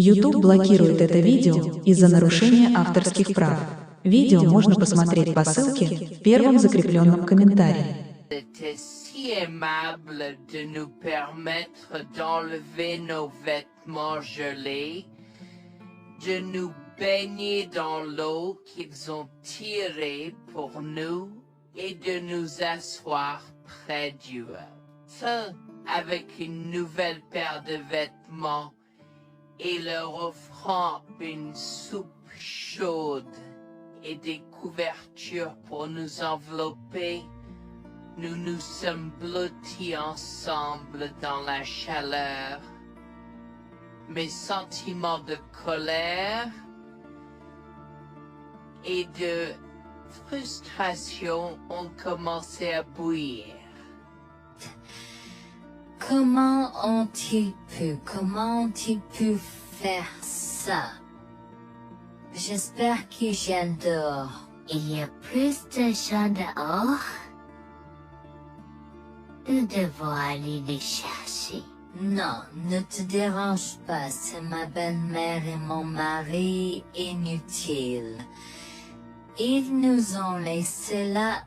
YouTube блокирует это видео из-за нарушения авторских прав. Видео можно посмотреть по ссылке в первом закрепленном комментарии. C'était si aimable de nous permettre d'enlever nos vêtements gelés, de nous baigner dans l'eau qu'ils ont tirée pour nous et de nous asseoir près du feu avec une nouvelle paire de vêtements et leur offrant une soupe chaude et des couvertures pour nous envelopper. Nous nous sommes blottis ensemble dans la chaleur. Mes sentiments de colère et de frustration ont commencé à bouillir. Comment ont-ils pu faire ça? J'espère qu'ils viennent dehors. Il y a plus de gens dehors? Nous devons aller les chercher. Non, ne te dérange pas, c'est ma belle-mère et mon mari inutiles. Ils nous ont laissé là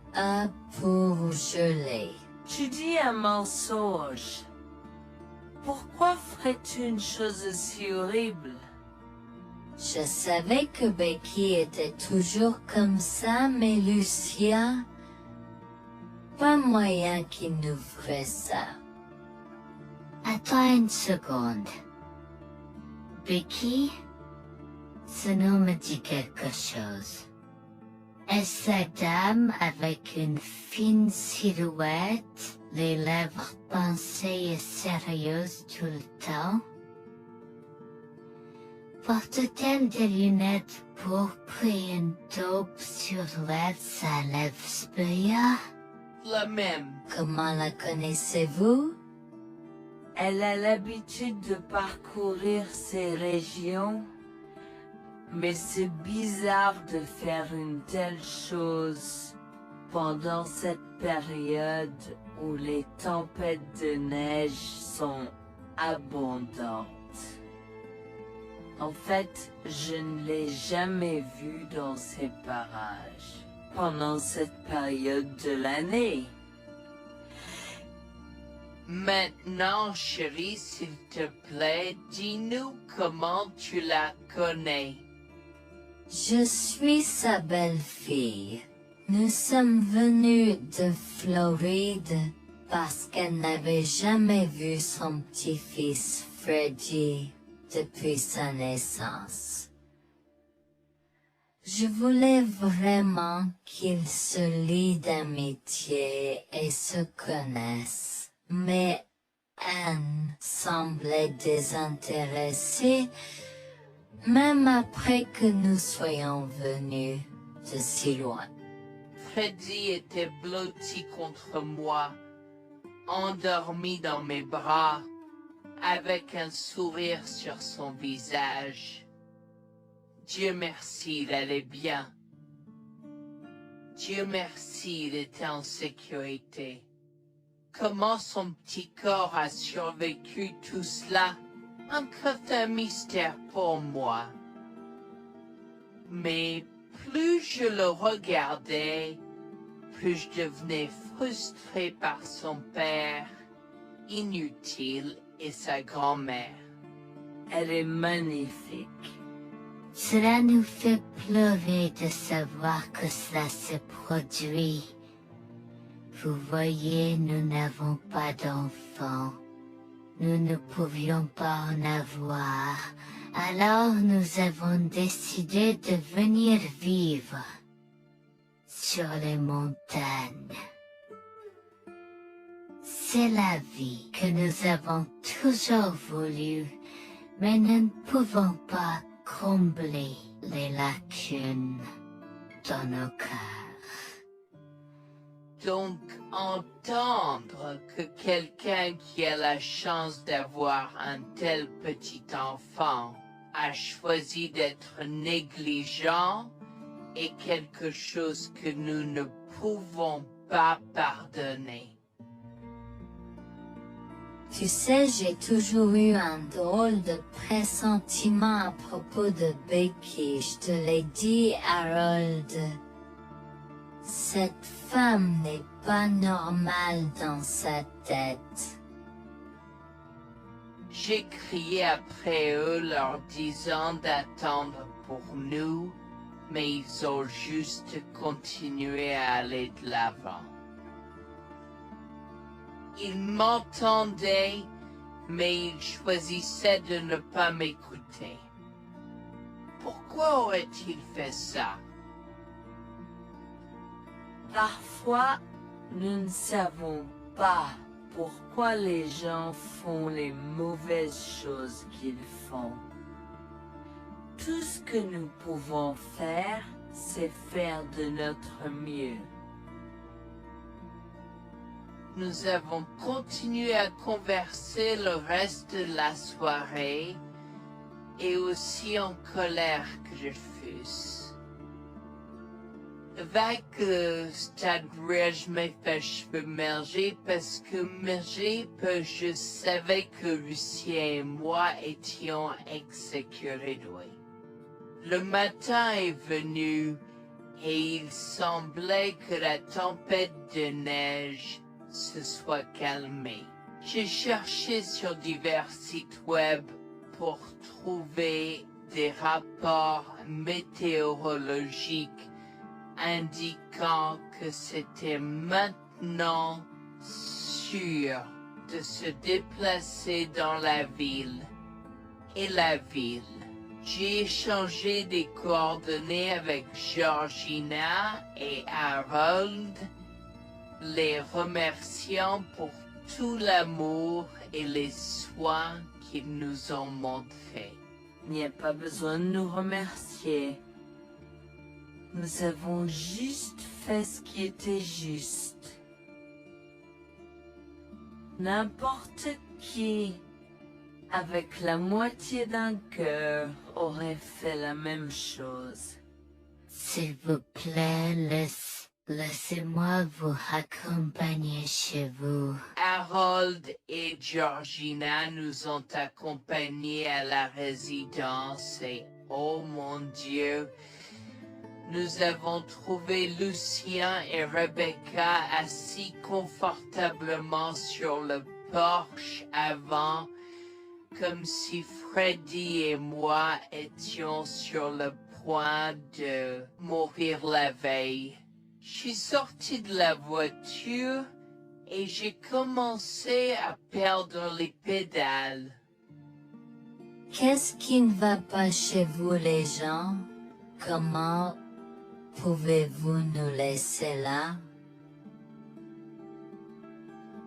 pour geler. Tu dis un mensonge. Pourquoi ferais-tu une chose si horrible? Je savais que Becky était toujours comme ça, mais Lucia... Pas moyen qu'il nous ferait ça. Attends une seconde. Becky? Ce nom me dit quelque chose. Est-ce la dame avec une fine silhouette, les lèvres pincées et sérieuses tout le temps? Porte-t-elle des lunettes pourpres et une taupe sur l'aide sa lèvre spéa? La même. Comment la connaissez-vous? Elle a l'habitude de parcourir ces régions, mais c'est bizarre de faire une telle chose pendant cette période où les tempêtes de neige sont abondantes. En fait, je ne l'ai jamais vue dans ces parages pendant cette période de l'année. Maintenant, chérie, s'il te plaît, dis-nous comment tu la connais. Je suis sa belle-fille. Nous sommes venus de Floride parce qu'elle n'avait jamais vu son petit-fils Freddy depuis sa naissance. Je voulais vraiment qu'ils se lient d'amitié et se connaissent, mais Anne semblait désintéressée, même après que nous soyons venus de si loin. Freddy était blotti contre moi, endormi dans mes bras, avec un sourire sur son visage. Dieu merci, il allait bien. Dieu merci, il était en sécurité. Comment son petit corps a survécu tout cela? Encore un mystère pour moi. Mais plus je le regardais, plus je devenais frustré par son père, inutile, et sa grand-mère. Elle est magnifique. Cela nous fait pleurer de savoir que cela s'est produit. Vous voyez, nous n'avons pas d'enfants. Nous ne pouvions pas en avoir. Alors nous avons décidé de venir vivre sur les montagnes. C'est la vie que nous avons toujours voulu, mais nous ne pouvons pas combler les lacunes dans nos cœurs. Donc, entendre que quelqu'un qui a la chance d'avoir un tel petit enfant a choisi d'être négligent est quelque chose que nous ne pouvons pas pardonner. Tu sais, j'ai toujours eu un drôle de pressentiment à propos de Becky, je te l'ai dit, Harold. Cette femme n'est pas normale dans sa tête. J'ai crié après eux leur disant d'attendre pour nous, mais ils ont juste continué à aller de l'avant. Ils m'entendaient, mais ils choisissaient de ne pas m'écouter. Pourquoi aurait-il fait ça? Parfois, nous ne savons pas pourquoi les gens font les mauvaises choses qu'ils font. Tout ce que nous pouvons faire, c'est faire de notre mieux. Nous avons continué à converser le reste de la soirée, et aussi en colère que je fusse. Avec le stade où je m'ai fait cheveux merger parce que je savais que Lucien et moi étions exécutés. Le matin est venu et il semblait que la tempête de neige se soit calmée. J'ai cherché sur divers sites web pour trouver des rapports météorologiques indiquant que c'était maintenant sûr de se déplacer dans la ville. Et la ville. J'ai échangé des coordonnées avec Georgina et Harold, les remerciant pour tout l'amour et les soins qu'ils nous ont montrés. Il n'y a pas besoin de nous remercier. Nous avons juste fait ce qui était juste. N'importe qui, avec la moitié d'un cœur, aurait fait la même chose. S'il vous plaît, laissez-moi vous accompagner chez vous. Harold et Georgina nous ont accompagnés à la résidence et, oh mon Dieu, nous avons trouvé Lucien et Rebecca assis confortablement sur le porche avant, comme si Freddy et moi étions sur le point de mourir la veille. Je suis sorti de la voiture et j'ai commencé à perdre les pédales. Qu'est-ce qui ne va pas chez vous, les gens? Comment pouvez-vous nous laisser là?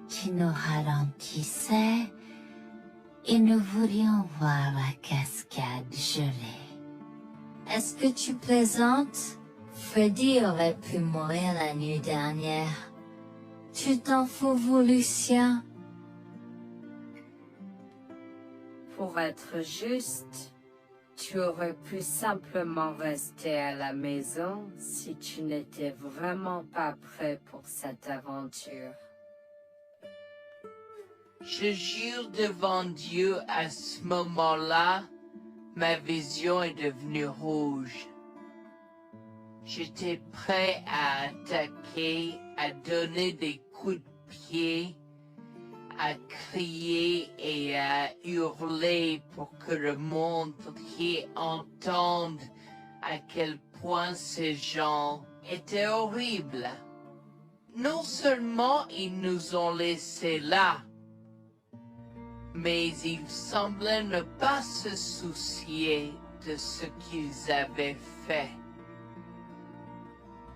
Tu nous ralentissais et nous voulions voir la cascade gelée. Est-ce que tu plaisantes? Freddy aurait pu mourir la nuit dernière. Tu t'en fous, vous, Lucien? Pour être juste, tu aurais pu simplement rester à la maison si tu n'étais vraiment pas prêt pour cette aventure. Je jure devant Dieu, à ce moment-là, ma vision est devenue rouge. J'étais prêt à attaquer, à donner des coups de pied, à crier et à hurler pour que le monde entier entende à quel point ces gens étaient horribles. Non seulement ils nous ont laissés là, mais ils semblaient ne pas se soucier de ce qu'ils avaient fait.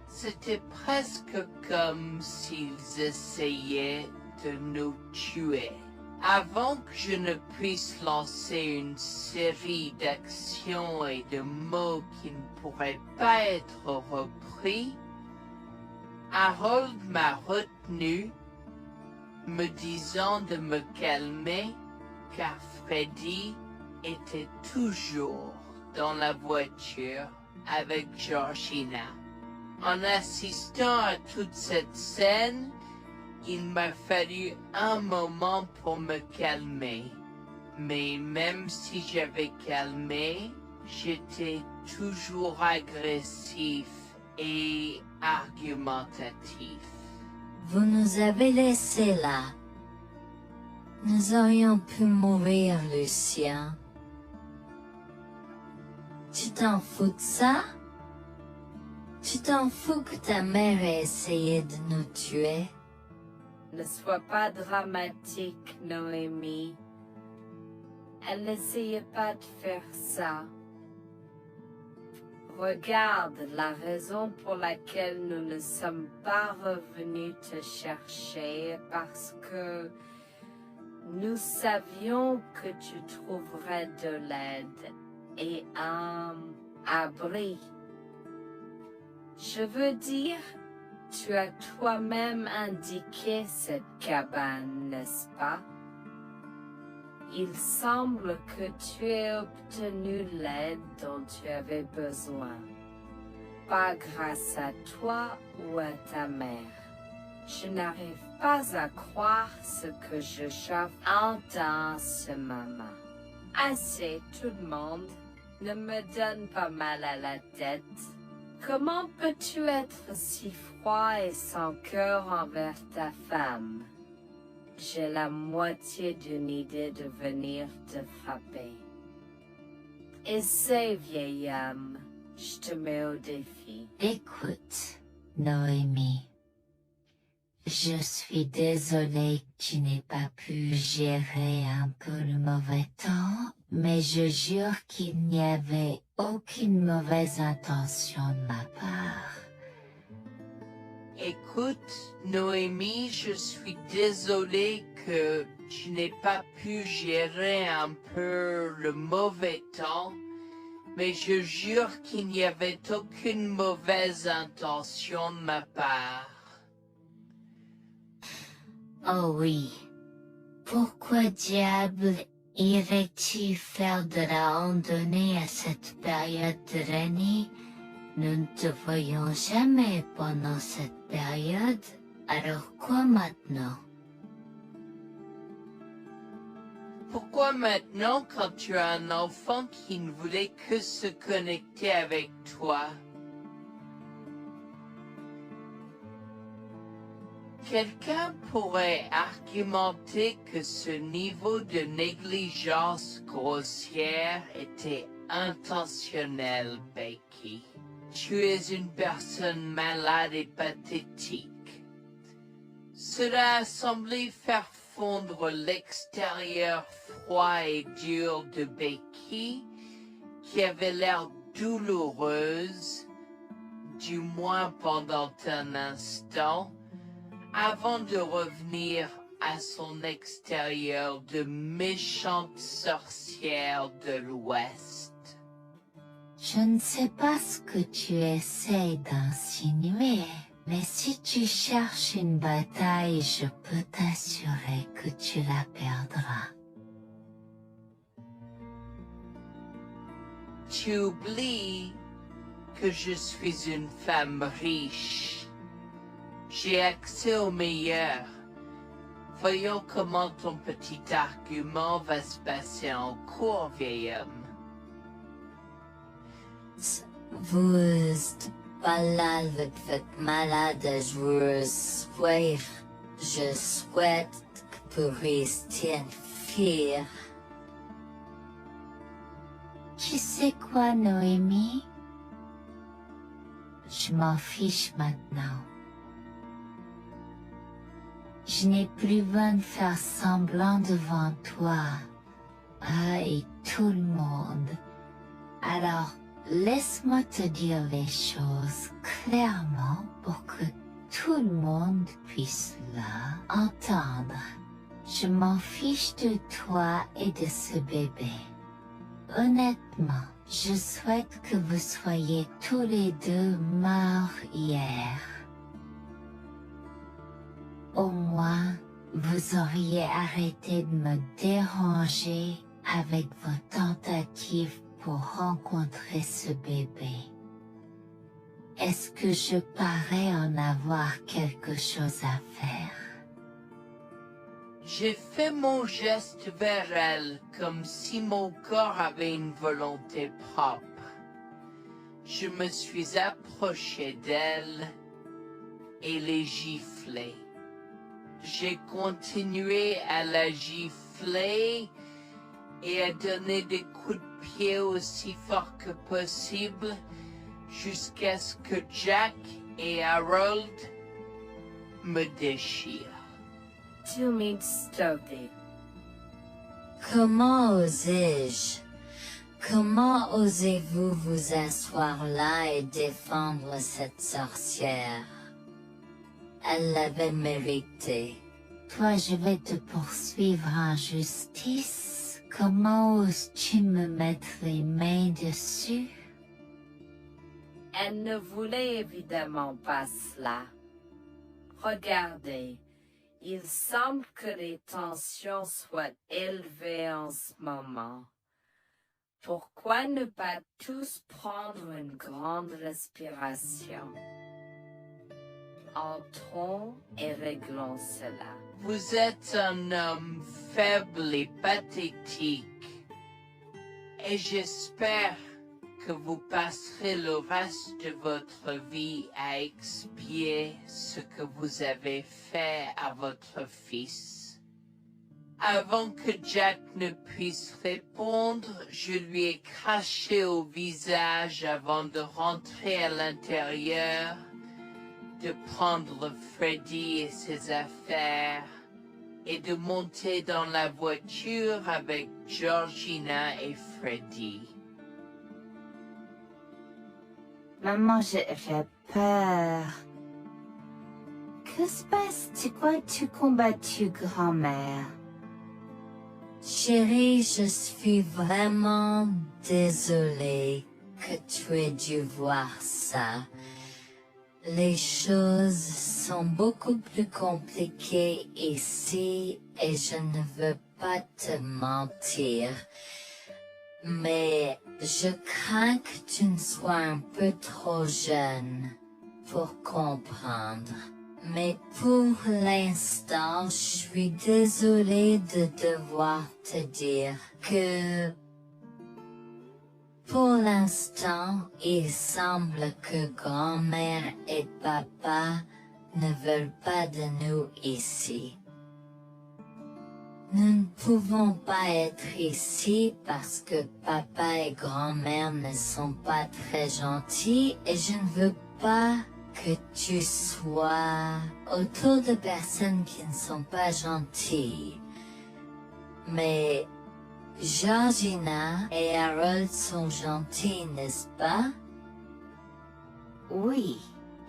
C'était presque comme s'ils essayaient de nous tuer. Avant que je ne puisse lancer une série d'actions et de mots qui ne pourraient pas être repris, Harold m'a retenu, me disant de me calmer, car Freddy était toujours dans la voiture avec Georgina. En assistant à toute cette scène, Il m'a fallu un moment pour me calmer. Mais même si j'avais calmé, j'étais toujours agressif et argumentatif. Vous nous avez laissés là. Nous aurions pu mourir, Lucien. Tu t'en fous de ça? Tu t'en fous que ta mère ait essayé de nous tuer? Ne sois pas dramatique, Noémie. Elle n'essayait pas de faire ça. Regarde, la raison pour laquelle nous ne sommes pas revenus te chercher est parce que nous savions que tu trouverais de l'aide et un abri. Je veux dire, tu as toi-même indiqué cette cabane, n'est-ce pas? Il semble que tu aies obtenu l'aide dont tu avais besoin. Pas grâce à toi ou à ta mère. Je n'arrive pas à croire ce que j'entends en ce moment. Assez, tout le monde. Ne me donne pas mal à la tête. Comment peux-tu être si froid et sans cœur envers ta femme? J'ai la moitié d'une idée de venir te frapper. Essaie, vieil homme. Je te mets au défi. Écoute, Noémie. Je suis désolée que tu n'aies pas pu gérer un peu le mauvais temps, mais je jure qu'il n'y avait aucune mauvaise intention de ma part. Écoute, Noémie, je suis désolé que tu n'aies pas pu gérer un peu le mauvais temps, mais je jure qu'il n'y avait aucune mauvaise intention de ma part. Oh oui. Pourquoi diable irais-tu faire de la randonnée à cette période de l'année? Nous ne te voyons jamais pendant cette période, alors quoi maintenant? Pourquoi maintenant quand tu as un enfant qui ne voulait que se connecter avec toi? Quelqu'un pourrait argumenter que ce niveau de négligence grossière était intentionnel, Becky. Tu es une personne malade et pathétique. Cela a semblé faire fondre l'extérieur froid et dur de Becky, qui avait l'air douloureuse, du moins pendant un instant, avant de revenir à son extérieur de méchante sorcière de l'Ouest. Je ne sais pas ce que tu essaies d'insinuer, mais si tu cherches une bataille, je peux t'assurer que tu la perdras. Tu oublies que je suis une femme riche. J'ai accès au meilleur. Voyons comment ton petit argument va se passer en cours, vieil homme. Vous êtes pas là avec votre malade joueuse sourire. Je souhaite que vous restiez fiers. Tu sais quoi, Noémie? Je m'en fiche maintenant. Je n'ai plus besoin de faire semblant devant toi. Et tout le monde. Alors, laisse-moi te dire les choses clairement pour que tout le monde puisse entendre. Je m'en fiche de toi et de ce bébé. Honnêtement, je souhaite que vous soyez tous les deux morts hier. Au moins, vous auriez arrêté de me déranger avec vos tentatives pour rencontrer ce bébé. Est-ce que je parais en avoir quelque chose à faire? J'ai fait mon geste vers elle comme si mon corps avait une volonté propre. Je me suis approché d'elle et l'ai giflée. J'ai continué à la gifler et à donner des coups de pied aussi forts que possible jusqu'à ce que Jack et Harold me déchirent. Tu m'instaurais. Comment osais-je? Comment osez-vous vous asseoir là et défendre cette sorcière? Elle l'avait mérité. Toi, je vais te poursuivre en justice. Comment oses-tu me mettre les mains dessus? Elle ne voulait évidemment pas cela. Regardez, il semble que les tensions soient élevées en ce moment. Pourquoi ne pas tous prendre une grande respiration? Entrons et réglons cela. Vous êtes un homme faible et pathétique, et j'espère que vous passerez le reste de votre vie à expier ce que vous avez fait à votre fils. Avant que Jack ne puisse répondre, je lui ai craché au visage avant de rentrer à l'intérieur, de prendre Freddy et ses affaires, et de monter dans la voiture avec Georgina et Freddy. Maman, j'ai peur. Que se passe-t-il? Pourquoi tu combattu grand-mère? Chérie, je suis vraiment désolée que tu aies dû voir ça. Les choses sont beaucoup plus compliquées ici et je ne veux pas te mentir. Mais je crains que tu ne sois un peu trop jeune pour comprendre. Mais pour l'instant, je suis désolée de devoir te dire que pour l'instant, il semble que grand-mère et papa ne veulent pas de nous ici. Nous ne pouvons pas être ici parce que papa et grand-mère ne sont pas très gentils et je ne veux pas que tu sois autour de personnes qui ne sont pas gentilles. Mais Georgina et Harold sont gentils, n'est-ce pas? Oui,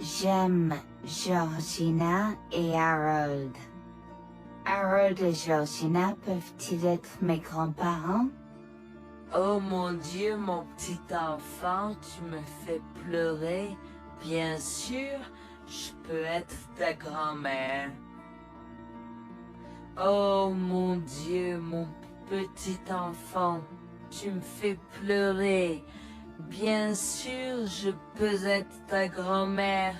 j'aime Georgina et Harold. Harold et Georgina peuvent-ils être mes grands-parents? Oh mon Dieu, mon petit enfant, tu me fais pleurer. Bien sûr, je peux être ta grand-mère. Oh mon Dieu, mon petit enfant, tu me fais pleurer. Bien sûr, je peux être ta grand-mère.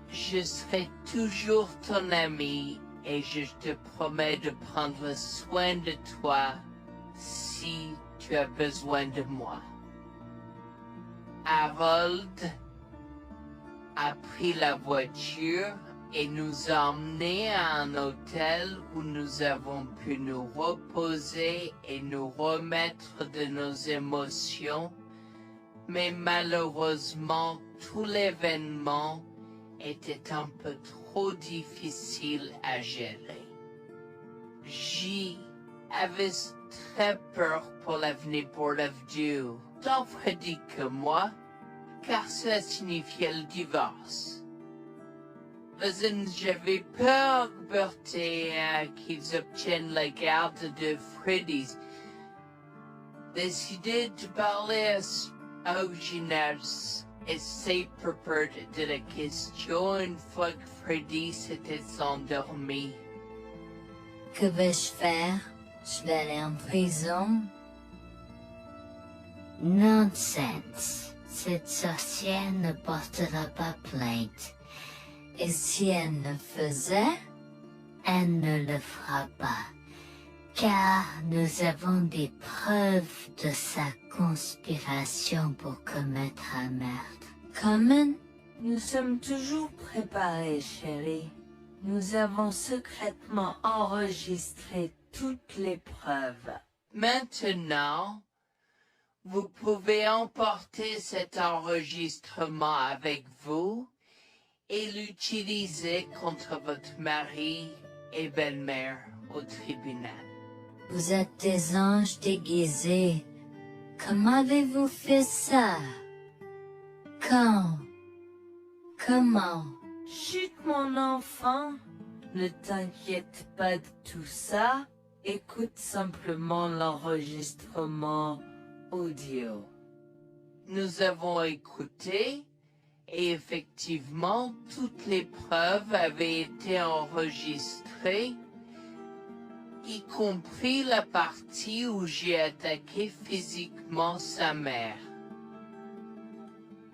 Je serai toujours ton ami et je te promets de prendre soin de toi si tu as besoin de moi. Harold a pris la voiture et nous a emmenés à un hôtel où nous avons pu nous reposer et nous remettre de nos émotions, mais malheureusement tout l'événement était un peu trop difficile à gérer. J'y avais très peur pour l'avenir pour l'avenir, tant Freddy que moi, car cela signifiait le divorce. J'avais peur, Bertie, qu'ils obtiennent la garde de Freddy. Décidé de parler au gymnase et s'est préparé de la question une fois que Freddy s'était endormi. Que vais-je faire? Je vais aller en prison? Nonsense. Cette sorcière ne portera pas plainte. Et si elle ne faisait, elle ne le fera pas, car nous avons des preuves de sa conspiration pour commettre un meurtre. Comment? Nous sommes toujours préparés, chérie. Nous avons secrètement enregistré toutes les preuves. Maintenant, vous pouvez emporter cet enregistrement avec vous et l'utiliser contre votre mari et belle-mère au tribunal. Vous êtes des anges déguisés. Comment avez-vous fait ça? Quand? Comment? Chut, mon enfant, ne t'inquiète pas de tout ça. Écoute simplement l'enregistrement audio. Nous avons écouté et effectivement toutes les preuves avaient été enregistrées, y compris la partie où j'ai attaqué physiquement sa mère.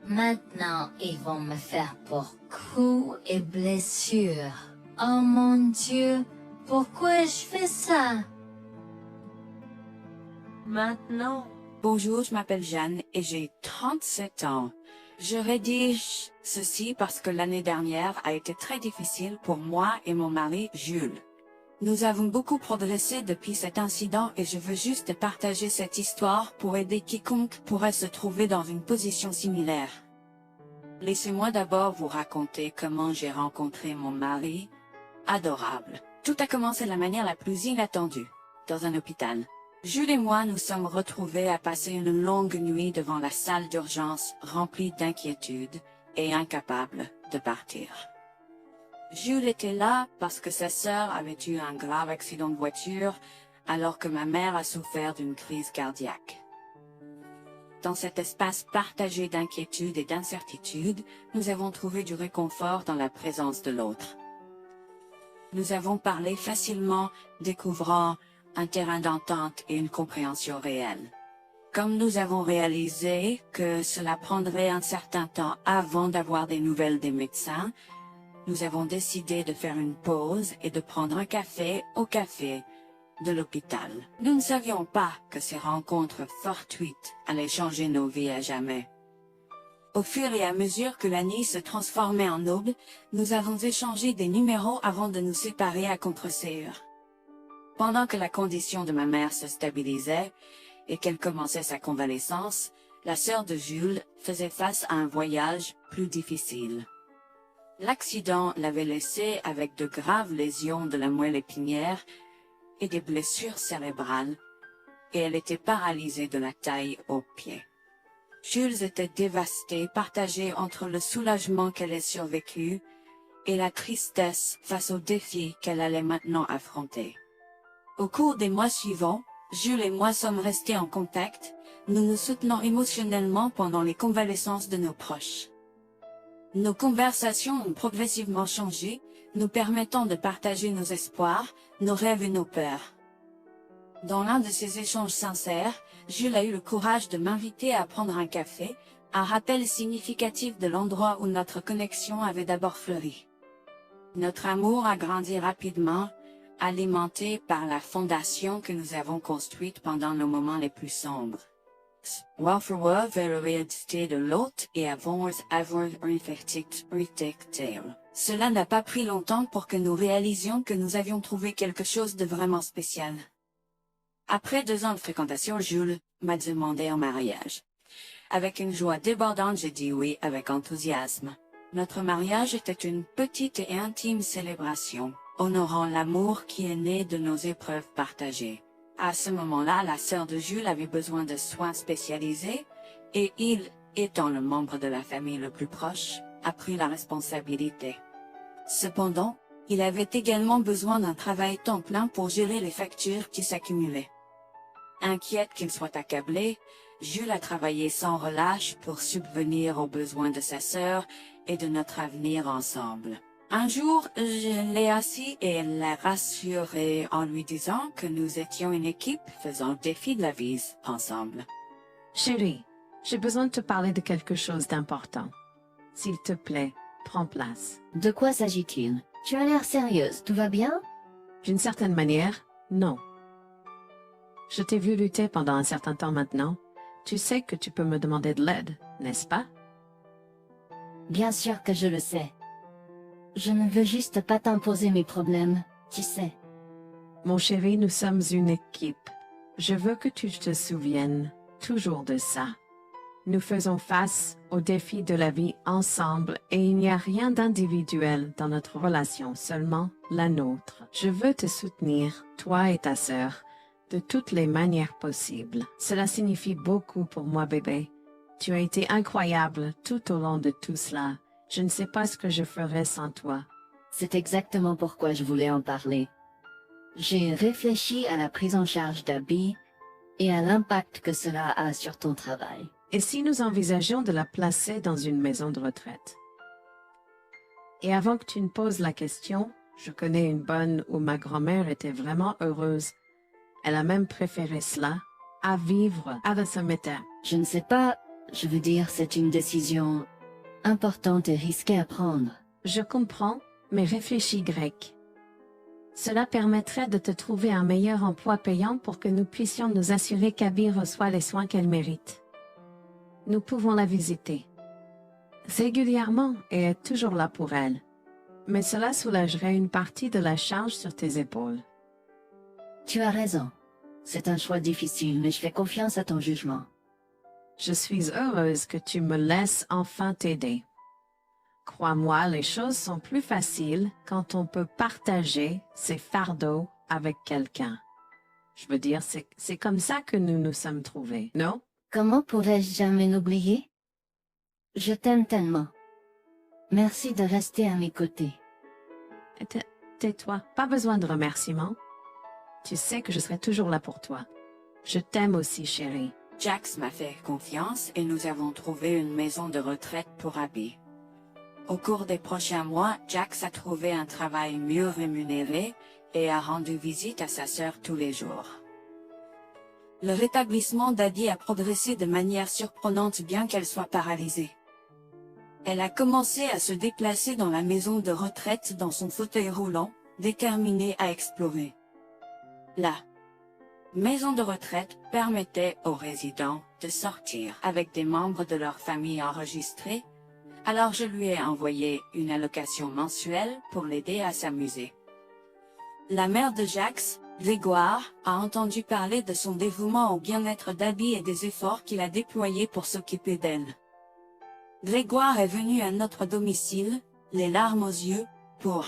Maintenant, ils vont me faire pour coups et blessures. Oh mon Dieu, pourquoi je fais ça? Maintenant, Bonjour, je m'appelle Jeanne et j'ai 37 ans. Je rédige ceci parce que l'année dernière a été très difficile pour moi et mon mari Jules. Nous avons beaucoup progressé depuis cet incident et je veux juste partager cette histoire pour aider quiconque pourrait se trouver dans une position similaire. Laissez-moi d'abord vous raconter comment j'ai rencontré mon mari, adorable. Tout a commencé de la manière la plus inattendue, dans un hôpital. Jules et moi nous sommes retrouvés à passer une longue nuit devant la salle d'urgence remplie d'inquiétude et incapables de partir. Jules était là parce que sa sœur avait eu un grave accident de voiture alors que ma mère a souffert d'une crise cardiaque. Dans cet espace partagé d'inquiétude et d'incertitude, nous avons trouvé du réconfort dans la présence de l'autre. Nous avons parlé facilement, découvrant un terrain d'entente et une compréhension réelle. Comme nous avons réalisé que cela prendrait un certain temps avant d'avoir des nouvelles des médecins, nous avons décidé de faire une pause et de prendre un café au café de l'hôpital. Nous ne savions pas que ces rencontres fortuites allaient changer nos vies à jamais. Au fur et à mesure que la nuit se transformait en aube, nous avons échangé des numéros avant de nous séparer à contre-séance. Pendant que la condition de ma mère se stabilisait et qu'elle commençait sa convalescence, la sœur de Jules faisait face à un voyage plus difficile. L'accident l'avait laissée avec de graves lésions de la moelle épinière et des blessures cérébrales, et elle était paralysée de la taille aux pieds. Jules était dévasté, partagé entre le soulagement qu'elle ait survécu et la tristesse face aux défis qu'elle allait maintenant affronter. Au cours des mois suivants, Jules et moi sommes restés en contact, nous nous soutenons émotionnellement pendant les convalescences de nos proches. Nos conversations ont progressivement changé, nous permettant de partager nos espoirs, nos rêves et nos peurs. Dans l'un de ces échanges sincères, Jules a eu le courage de m'inviter à prendre un café, un rappel significatif de l'endroit où notre connexion avait d'abord fleuri. Notre amour a grandi rapidement, alimenté par la fondation que nous avons construite pendant nos moments les plus sombres. Welfare vers la réalité de l'autre et avons avoir retecté. Cela n'a pas pris longtemps pour que nous réalisions que nous avions trouvé quelque chose de vraiment spécial. Après 2 ans de fréquentation, Jules m'a demandé en mariage. Avec une joie débordante, j'ai dit oui avec enthousiasme. Notre mariage était une petite et intime célébration, honorant l'amour qui est né de nos épreuves partagées. À ce moment-là, la sœur de Jules avait besoin de soins spécialisés, et il, étant le membre de la famille le plus proche, a pris la responsabilité. Cependant, il avait également besoin d'un travail temps plein pour gérer les factures qui s'accumulaient. Inquiète qu'il soit accablé, Jules a travaillé sans relâche pour subvenir aux besoins de sa sœur et de notre avenir ensemble. Un jour, je l'ai assis et l'ai rassuré en lui disant que nous étions une équipe faisant le défi de la vie ensemble. Chérie, j'ai besoin de te parler de quelque chose d'important. S'il te plaît, prends place. De quoi s'agit-il? Tu as l'air sérieuse, tout va bien? D'une certaine manière, non. Je t'ai vu lutter pendant un certain temps maintenant. Tu sais que tu peux me demander de l'aide, n'est-ce pas? Bien sûr que je le sais. Je ne veux juste pas t'imposer mes problèmes, tu sais. Mon chéri, nous sommes une équipe. Je veux que tu te souviennes toujours de ça. Nous faisons face aux défis de la vie ensemble et il n'y a rien d'individuel dans notre relation, seulement la nôtre. Je veux te soutenir, toi et ta sœur, de toutes les manières possibles. Cela signifie beaucoup pour moi, bébé. Tu as été incroyable tout au long de tout cela. Je ne sais pas ce que je ferais sans toi. C'est exactement pourquoi je voulais en parler. J'ai réfléchi à la prise en charge d'Abby et à l'impact que cela a sur ton travail. Et si nous envisageons de la placer dans une maison de retraite? Et avant que tu ne poses la question, je connais une bonne où ma grand-mère était vraiment heureuse. Elle a même préféré cela à vivre à la cimetière. Je ne sais pas, je veux dire, c'est une décision importante et risquée à prendre. Je comprends, mais réfléchis, Greg. Cela permettrait de te trouver un meilleur emploi payant pour que nous puissions nous assurer qu'Abby reçoit les soins qu'elle mérite. Nous pouvons la visiter régulièrement et être toujours là pour elle. Mais cela soulagerait une partie de la charge sur tes épaules. Tu as raison. C'est un choix difficile, mais je fais confiance à ton jugement. Je suis heureuse que tu me laisses enfin t'aider. Crois-moi, les choses sont plus faciles quand on peut partager ses fardeaux avec quelqu'un. Je veux dire, c'est comme ça que nous nous sommes trouvés, non? Comment pourrais-je jamais l'oublier? Je t'aime tellement. Merci de rester à mes côtés. Tais-toi, pas besoin de remerciements. Tu sais que je serai toujours là pour toi. Je t'aime aussi, chérie. Jax m'a fait confiance et nous avons trouvé une maison de retraite pour Abby. Au cours des prochains mois, Jax a trouvé un travail mieux rémunéré et a rendu visite à sa sœur tous les jours. Le rétablissement d'Abby a progressé de manière surprenante bien qu'elle soit paralysée. Elle a commencé à se déplacer dans la maison de retraite dans son fauteuil roulant, déterminée à explorer. La maison de retraite permettait aux résidents de sortir avec des membres de leur famille enregistrés, alors je lui ai envoyé une allocation mensuelle pour l'aider à s'amuser. La mère de Jax, Grégoire, a entendu parler de son dévouement au bien-être d'Abby et des efforts qu'il a déployés pour s'occuper d'elle. Grégoire est venu à notre domicile, les larmes aux yeux, pour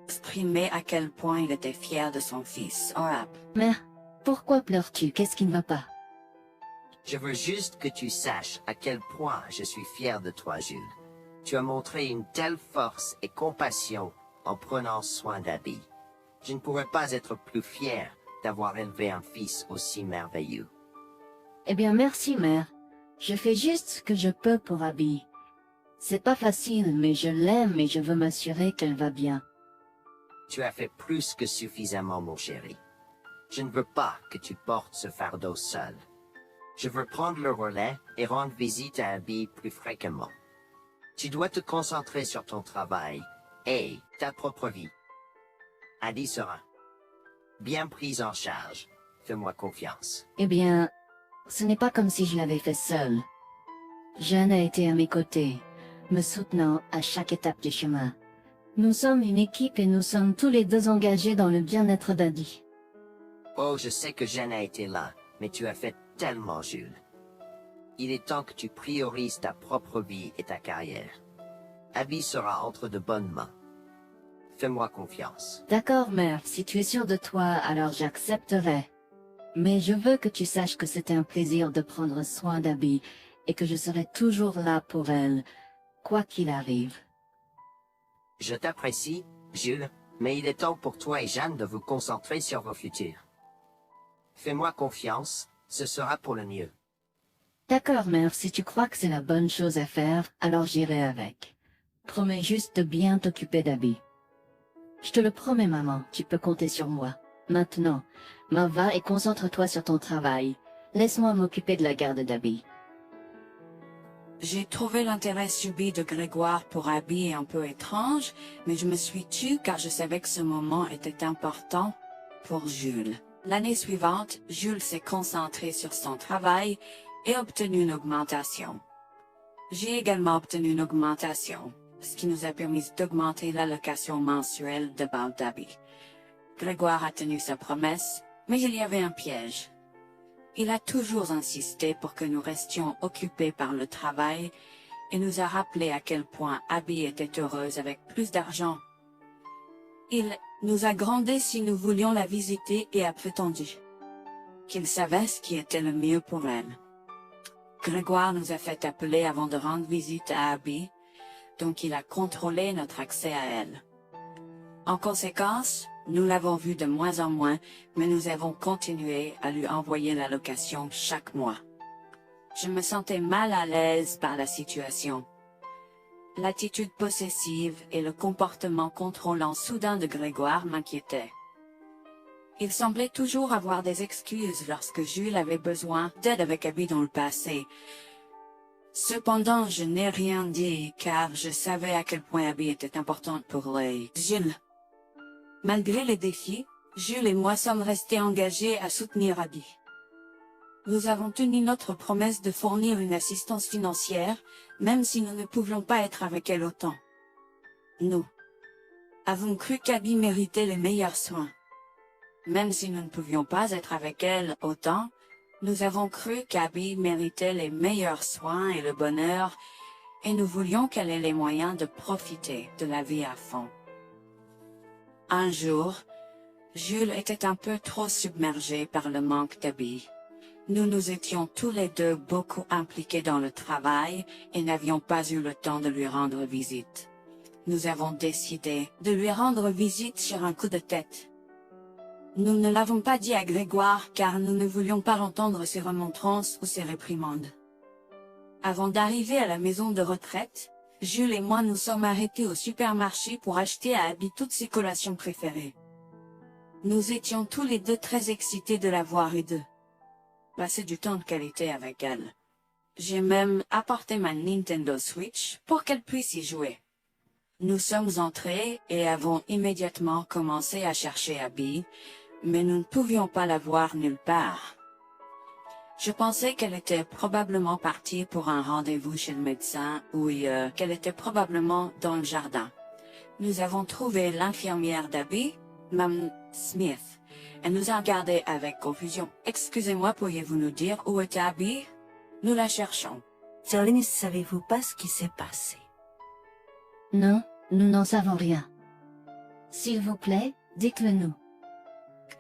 exprimer à quel point il était fier de son fils, Orap. Mère, pourquoi pleures-tu? Qu'est-ce qui ne va pas? Je veux juste que tu saches à quel point je suis fier de toi, Jules. Tu as montré une telle force et compassion en prenant soin d'Abby. Je ne pourrais pas être plus fier d'avoir élevé un fils aussi merveilleux. Eh bien, merci, mère. Je fais juste ce que je peux pour Abby. C'est pas facile, mais je l'aime et je veux m'assurer qu'elle va bien. Tu as fait plus que suffisamment, mon chéri. Je ne veux pas que tu portes ce fardeau seul. Je veux prendre le relais et rendre visite à Abby plus fréquemment. Tu dois te concentrer sur ton travail et ta propre vie. Abby sera bien prise en charge. Fais-moi confiance. Eh bien, ce n'est pas comme si je l'avais fait seule. Jeanne a été à mes côtés, me soutenant à chaque étape du chemin. Nous sommes une équipe et nous sommes tous les deux engagés dans le bien-être d'Abby. Oh, je sais que Jeanne a été là, mais tu as fait tellement, Jules. Il est temps que tu priorises ta propre vie et ta carrière. Abby sera entre de bonnes mains. Fais-moi confiance. D'accord, mère, si tu es sûre de toi, alors j'accepterai. Mais je veux que tu saches que c'était un plaisir de prendre soin d'Abby et que je serai toujours là pour elle, quoi qu'il arrive. Je t'apprécie, Jules, mais il est temps pour toi et Jeanne de vous concentrer sur vos futurs. Fais-moi confiance, ce sera pour le mieux. D'accord, mère, si tu crois que c'est la bonne chose à faire, alors j'irai avec. Promets juste de bien t'occuper d'Abby. Je te le promets, maman, tu peux compter sur moi. Maintenant, m'en va et concentre-toi sur ton travail. Laisse-moi m'occuper de la garde d'Abby. J'ai trouvé l'intérêt subi de Grégoire pour Abby un peu étrange, mais je me suis tue car je savais que ce moment était important pour Jules. L'année suivante, Jules s'est concentré sur son travail et obtenu une augmentation. J'ai également obtenu une augmentation, ce qui nous a permis d'augmenter l'allocation mensuelle de Bal d'Abby. Grégoire a tenu sa promesse, mais il y avait un piège. Il a toujours insisté pour que nous restions occupés par le travail et nous a rappelé à quel point Abby était heureuse avec plus d'argent. Il nous a grondé si nous voulions la visiter et a prétendu qu'il savait ce qui était le mieux pour elle. Grégoire nous a fait appeler avant de rendre visite à Abby, donc il a contrôlé notre accès à elle. En conséquence, nous l'avons vue de moins en moins, mais nous avons continué à lui envoyer l'allocation chaque mois. Je me sentais mal à l'aise par la situation. L'attitude possessive et le comportement contrôlant soudain de Grégoire m'inquiétaient. Il semblait toujours avoir des excuses lorsque Jules avait besoin d'aide avec Abby dans le passé. Cependant, je n'ai rien dit car je savais à quel point Abby était importante pour Jules. Malgré les défis, Jules et moi sommes restés engagés à soutenir Abby. Nous avons tenu notre promesse de fournir une assistance financière, même si nous ne pouvions pas être avec elle autant. Nous avons cru qu'Abby méritait les meilleurs soins. Même si nous ne pouvions pas être avec elle autant, nous avons cru qu'Abby méritait les meilleurs soins et le bonheur, et nous voulions qu'elle ait les moyens de profiter de la vie à fond. Un jour, Jules était un peu trop submergé par le manque d'Abby. Nous étions tous les deux beaucoup impliqués dans le travail et n'avions pas eu le temps de lui rendre visite. Nous avons décidé de lui rendre visite sur un coup de tête. Nous ne l'avons pas dit à Grégoire car nous ne voulions pas entendre ses remontrances ou ses réprimandes. Avant d'arriver à la maison de retraite, Jules et moi nous sommes arrêtés au supermarché pour acheter à Abby toutes ses collations préférées. Nous étions tous les deux très excités de la voir et de passer du temps de qualité avec elle. J'ai même apporté ma Nintendo Switch pour qu'elle puisse y jouer. Nous sommes entrés et avons immédiatement commencé à chercher Abby, mais nous ne pouvions pas la voir nulle part. Je pensais qu'elle était probablement partie pour un rendez-vous chez le médecin ou qu'elle était probablement dans le jardin. Nous avons trouvé l'infirmière d'Abby, Mme Smith. Elle nous a regardés avec confusion. « Excusez-moi, pourriez-vous nous dire où est Abby? Nous la cherchons. » Charlie, savez-vous pas ce qui s'est passé? Non, nous n'en savons rien. S'il vous plaît, dites-le nous.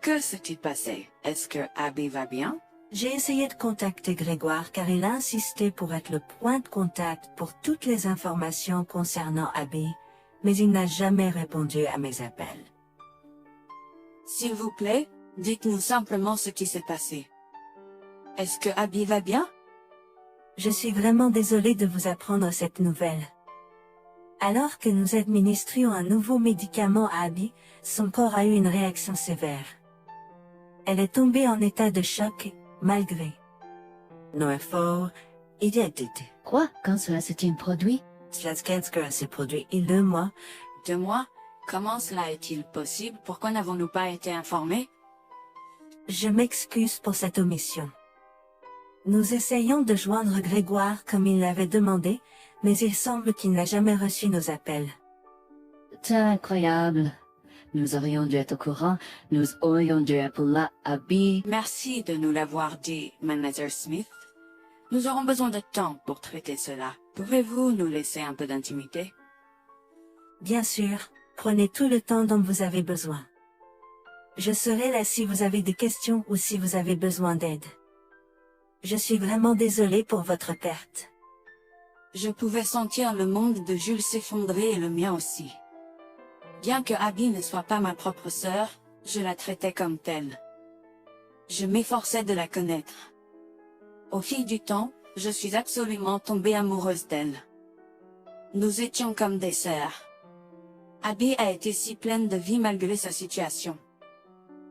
Que s'est-il passé? Est-ce que Abby va bien? J'ai essayé de contacter Grégoire car il a insisté pour être le point de contact pour toutes les informations concernant Abby, mais il n'a jamais répondu à mes appels. S'il vous plaît, dites-nous simplement ce qui s'est passé. Est-ce que Abby va bien? Je suis vraiment désolée de vous apprendre cette nouvelle. Alors que nous administrions un nouveau médicament à Abby, son corps a eu une réaction sévère. Elle est tombée en état de choc, malgré nos efforts, il a été. Quoi? Quand cela s'est-il produit? Cela s'est produit il y a 2 mois. 2 mois? Comment cela est-il possible? Pourquoi n'avons-nous pas été informés? Je m'excuse pour cette omission. Nous essayons de joindre Grégoire comme il l'avait demandé, mais il semble qu'il n'a jamais reçu nos appels. C'est incroyable. Nous aurions dû être au courant, nous aurions dû appeler Abby. Merci de nous l'avoir dit, Manager Smith. Nous aurons besoin de temps pour traiter cela. Pouvez-vous nous laisser un peu d'intimité? Bien sûr, prenez tout le temps dont vous avez besoin. Je serai là si vous avez des questions ou si vous avez besoin d'aide. Je suis vraiment désolée pour votre perte. Je pouvais sentir le monde de Jules s'effondrer et le mien aussi. Bien que Abby ne soit pas ma propre sœur, je la traitais comme telle. Je m'efforçais de la connaître. Au fil du temps, je suis absolument tombée amoureuse d'elle. Nous étions comme des sœurs. Abby a été si pleine de vie malgré sa situation.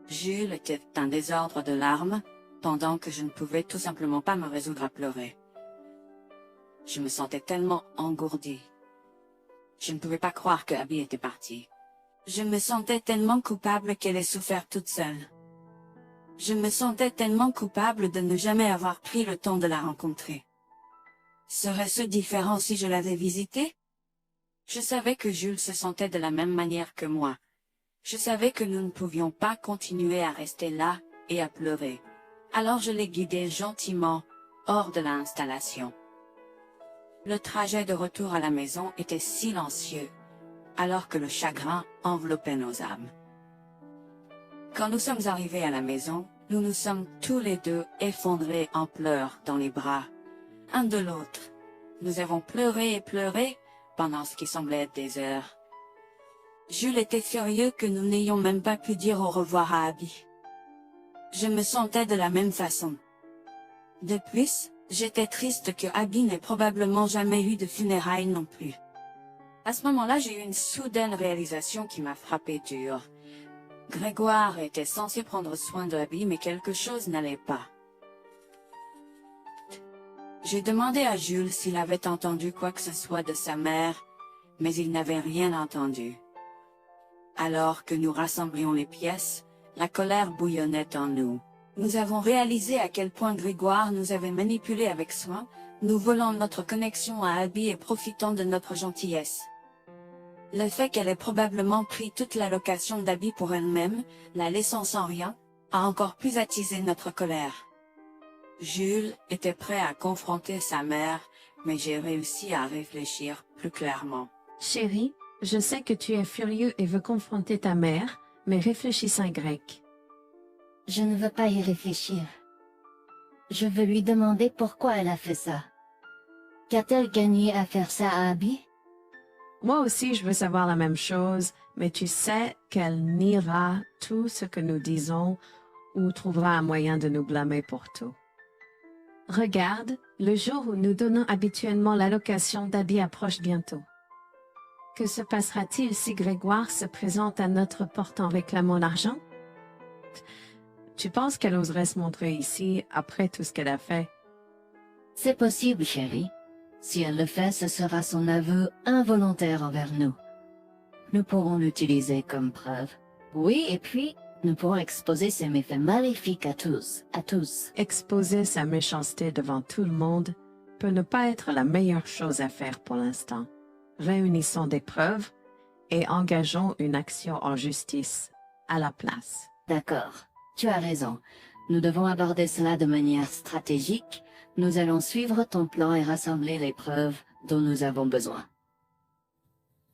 Jules était un désordre de larmes, pendant que je ne pouvais tout simplement pas me résoudre à pleurer. Je me sentais tellement engourdie. Je ne pouvais pas croire que Abby était partie. Je me sentais tellement coupable qu'elle ait souffert toute seule. Je me sentais tellement coupable de ne jamais avoir pris le temps de la rencontrer. Serait-ce différent si je l'avais visitée? Je savais que Jules se sentait de la même manière que moi. Je savais que nous ne pouvions pas continuer à rester là et à pleurer. Alors je l'ai guidée gentiment hors de l'installation. Le trajet de retour à la maison était silencieux, alors que le chagrin enveloppait nos âmes. Quand nous sommes arrivés à la maison, nous nous sommes tous les deux effondrés en pleurs dans les bras, un de l'autre. Nous avons pleuré et pleuré pendant ce qui semblait être des heures. Jules était furieux que nous n'ayons même pas pu dire au revoir à Abby. Je me sentais de la même façon. De plus, j'étais triste que Abby n'ait probablement jamais eu de funérailles non plus. À ce moment-là, j'ai eu une soudaine réalisation qui m'a frappé dur. Grégoire était censé prendre soin de Abby, mais quelque chose n'allait pas. J'ai demandé à Jules s'il avait entendu quoi que ce soit de sa mère, mais il n'avait rien entendu. Alors que nous rassemblions les pièces, la colère bouillonnait en nous. Nous avons réalisé à quel point Grégoire nous avait manipulés avec soin, nous volant notre connexion à Abby et profitant de notre gentillesse. Le fait qu'elle ait probablement pris toute l'allocation d'Abby pour elle-même, la laissant sans rien, a encore plus attisé notre colère. Jules était prêt à confronter sa mère, mais j'ai réussi à réfléchir plus clairement. Chérie, je sais que tu es furieux et veux confronter ta mère, mais réfléchis en grec. Je ne veux pas y réfléchir. Je veux lui demander pourquoi elle a fait ça. Qu'a-t-elle gagné à faire ça à Abby? Moi aussi, je veux savoir la même chose, mais tu sais qu'elle niera tout ce que nous disons ou trouvera un moyen de nous blâmer pour tout. Regarde, le jour où nous donnons habituellement l'allocation d'Abby approche bientôt. Que se passera-t-il si Grégoire se présente à notre porte en réclamant l'argent? Tu penses qu'elle oserait se montrer ici après tout ce qu'elle a fait? C'est possible, chérie. Si elle le fait, ce sera son aveu involontaire envers nous. Nous pourrons l'utiliser comme preuve. Oui, et puis, nous pourrons exposer ses méfaits maléfiques à tous. Exposer sa méchanceté devant tout le monde peut ne pas être la meilleure chose à faire pour l'instant. Réunissons des preuves et engageons une action en justice à la place. D'accord, tu as raison. Nous devons aborder cela de manière stratégique. Nous allons suivre ton plan et rassembler les preuves dont nous avons besoin.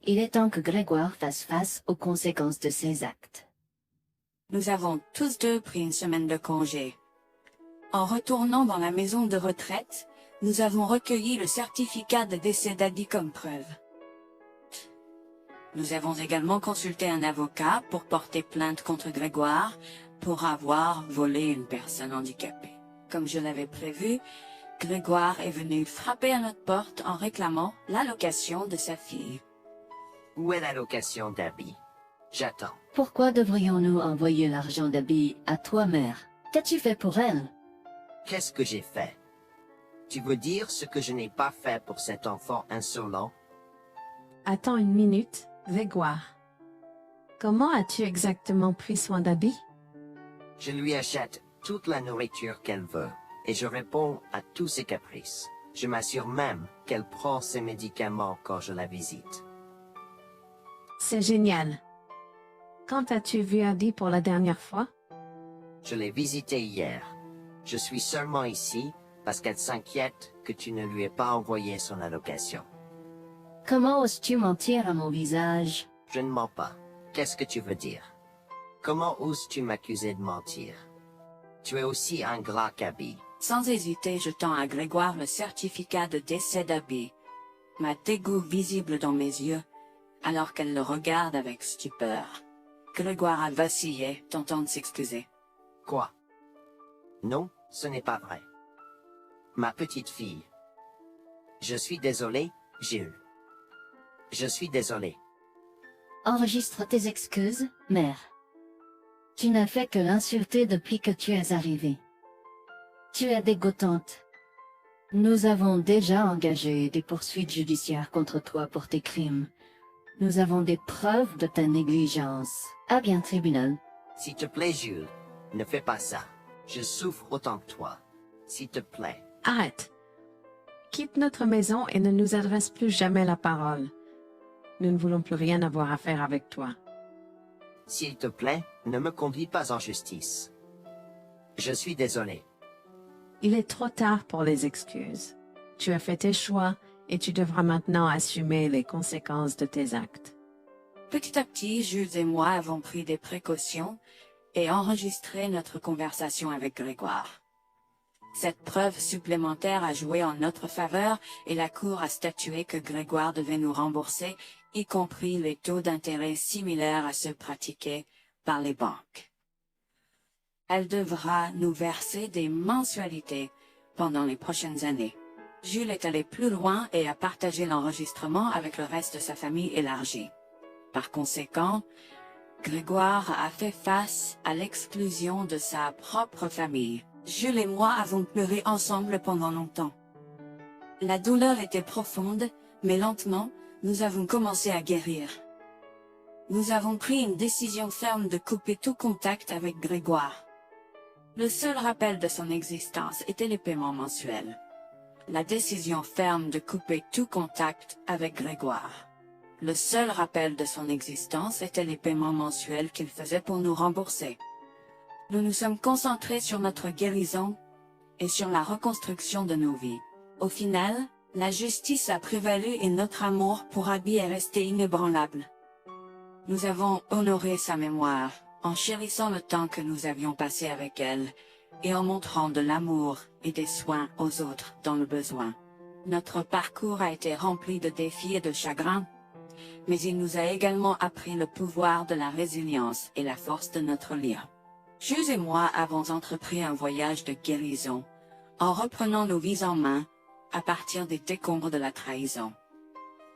Il est temps que Grégoire fasse face aux conséquences de ses actes. Nous avons tous deux pris une semaine de congé. En retournant dans la maison de retraite, nous avons recueilli le certificat de décès d'Abby comme preuve. Nous avons également consulté un avocat pour porter plainte contre Grégoire pour avoir volé une personne handicapée. Comme je l'avais prévu, Grégoire est venu frapper à notre porte en réclamant l'allocation de sa fille. Où est l'allocation d'Abby? J'attends. Pourquoi devrions-nous envoyer l'argent d'Abby à toi, mère? Qu'as-tu fait pour elle? Qu'est-ce que j'ai fait? Tu veux dire ce que je n'ai pas fait pour cet enfant insolent? Attends une minute, Grégoire. Comment as-tu exactement pris soin d'Abby? Je lui achète toute la nourriture qu'elle veut, et je réponds à tous ses caprices. Je m'assure même qu'elle prend ses médicaments quand je la visite. C'est génial. Quand as-tu vu Abby pour la dernière fois? Je l'ai visitée hier. Je suis seulement ici parce qu'elle s'inquiète que tu ne lui aies pas envoyé son allocation. Comment oses-tu mentir à mon visage? Je ne mens pas. Qu'est-ce que tu veux dire? Comment oses-tu m'accuser de mentir? Tu es aussi ingrat qu'Abby. Sans hésiter, je tends à Grégoire le certificat de décès d'Abby, ma dégoût visible dans mes yeux, alors qu'elle le regarde avec stupeur. Grégoire a vacillé, tentant de s'excuser. Quoi? Non, ce n'est pas vrai. Ma petite fille. Je suis désolé, Jules. Je suis désolé. Enregistre tes excuses, mère. Tu n'as fait que l'insulter depuis que tu es arrivée. Tu es dégoûtante. Nous avons déjà engagé des poursuites judiciaires contre toi pour tes crimes. Nous avons des preuves de ta négligence. À bien, tribunal. S'il te plaît, Jules, ne fais pas ça. Je souffre autant que toi. S'il te plaît. Arrête. Quitte notre maison et ne nous adresse plus jamais la parole. Nous ne voulons plus rien avoir à faire avec toi. S'il te plaît, ne me conduis pas en justice. Je suis désolé. Il est trop tard pour les excuses. Tu as fait tes choix et tu devras maintenant assumer les conséquences de tes actes. Petit à petit, Jules et moi avons pris des précautions et enregistré notre conversation avec Grégoire. Cette preuve supplémentaire a joué en notre faveur et la Cour a statué que Grégoire devait nous rembourser, y compris les taux d'intérêt similaires à ceux pratiqués par les banques. Elle devra nous verser des mensualités pendant les prochaines années. Jules est allé plus loin et a partagé l'enregistrement avec le reste de sa famille élargie. Par conséquent, Grégoire a fait face à l'exclusion de sa propre famille. Jules et moi avons pleuré ensemble pendant longtemps. La douleur était profonde, mais lentement, nous avons commencé à guérir. Nous avons pris une décision ferme de couper tout contact avec Grégoire. Le seul rappel de son existence était les paiements mensuels. La décision ferme de couper tout contact avec Grégoire. Le seul rappel de son existence était les paiements mensuels qu'il faisait pour nous rembourser. Nous nous sommes concentrés sur notre guérison et sur la reconstruction de nos vies. Au final, la justice a prévalu et notre amour pour Abby est resté inébranlable. Nous avons honoré sa mémoire, en chérissant le temps que nous avions passé avec elle, et en montrant de l'amour et des soins aux autres dans le besoin. Notre parcours a été rempli de défis et de chagrins, mais il nous a également appris le pouvoir de la résilience et la force de notre lien. Jules et moi avons entrepris un voyage de guérison, en reprenant nos vies en main, à partir des décombres de la trahison.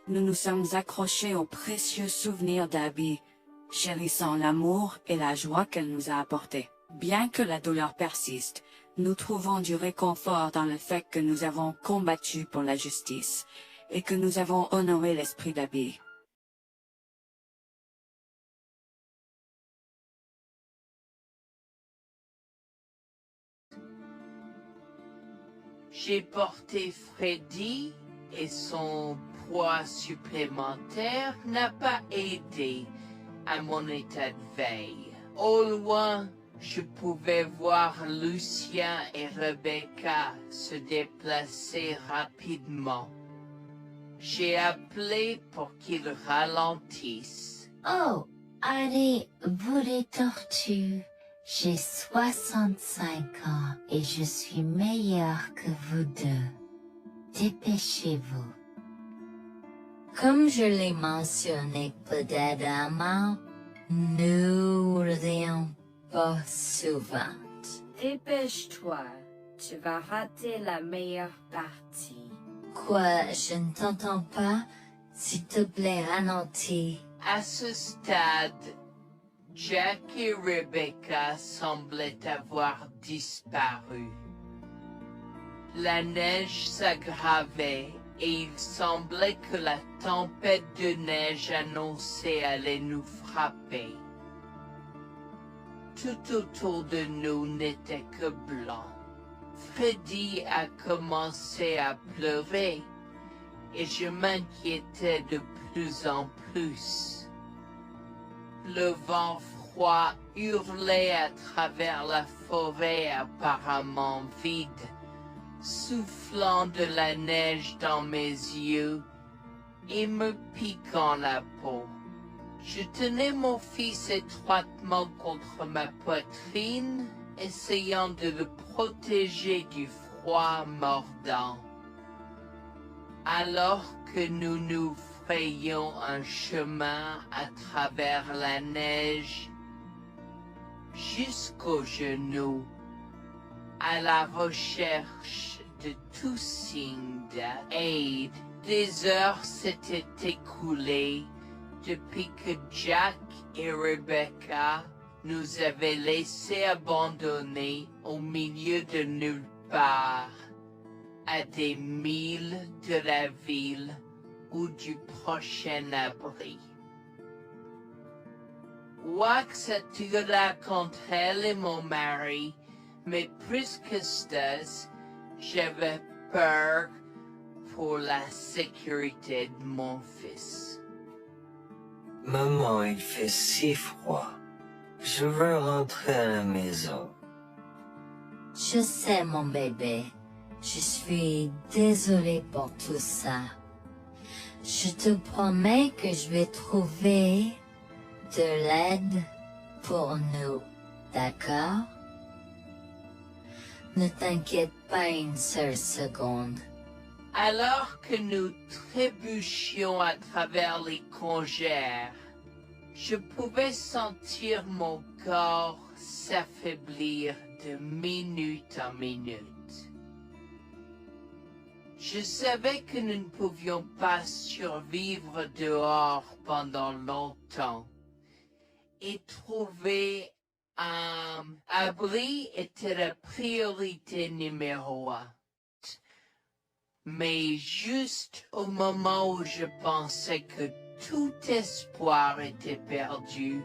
Nous nous sommes accrochés aux précieux souvenirs d'Abby, chérissant l'amour et la joie qu'elle nous a apportés. Bien que la douleur persiste, nous trouvons du réconfort dans le fait que nous avons combattu pour la justice et que nous avons honoré l'esprit d'Abby. J'ai porté Freddy et son poids supplémentaire n'a pas aidé à mon état de veille. Au loin, je pouvais voir Lucien et Rebecca se déplacer rapidement. J'ai appelé pour qu'ils ralentissent. Oh, allez, vous les tortues. J'ai 65 ans et je suis meilleure que vous deux. Dépêchez-vous. Comme je l'ai mentionné précédemment, nous rions pas souvent. Dépêche-toi, tu vas rater la meilleure partie. Quoi, je ne t'entends pas? S'il te plaît, ralentis. À ce stade, Jack et Rebecca semblaient avoir disparu. La neige s'aggravait et il semblait que la tempête de neige annoncée allait nous frapper. Tout autour de nous n'était que blanc. Freddy a commencé à pleurer et je m'inquiétais de plus en plus. Le vent froid hurlait à travers la forêt apparemment vide, soufflant de la neige dans mes yeux et me piquant la peau. Je tenais mon fils étroitement contre ma poitrine, essayant de le protéger du froid mordant. Alors que nous nous frayions un chemin à travers la neige, jusqu'aux genoux, à la recherche de tout signe d'aide. Des heures s'étaient écoulées depuis que Jack et Rebecca nous avaient laissés abandonnés au milieu de nulle part. à des milles de la ville ou du prochain abri. Wax attira contre elle et mon mari, mais plus que ça, j'avais peur pour la sécurité de mon fils. Maman, il fait si froid. Je veux rentrer à la maison. Je sais, mon bébé. Je suis désolée pour tout ça. Je te promets que je vais trouver de l'aide pour nous, d'accord? Ne t'inquiète pas une seule seconde. Alors que nous trébuchions à travers les congères, je pouvais sentir mon corps s'affaiblir de minute en minute. Je savais que nous ne pouvions pas survivre dehors pendant longtemps, et trouver un abri était la priorité numéro 1. Mais juste au moment où je pensais que tout espoir était perdu,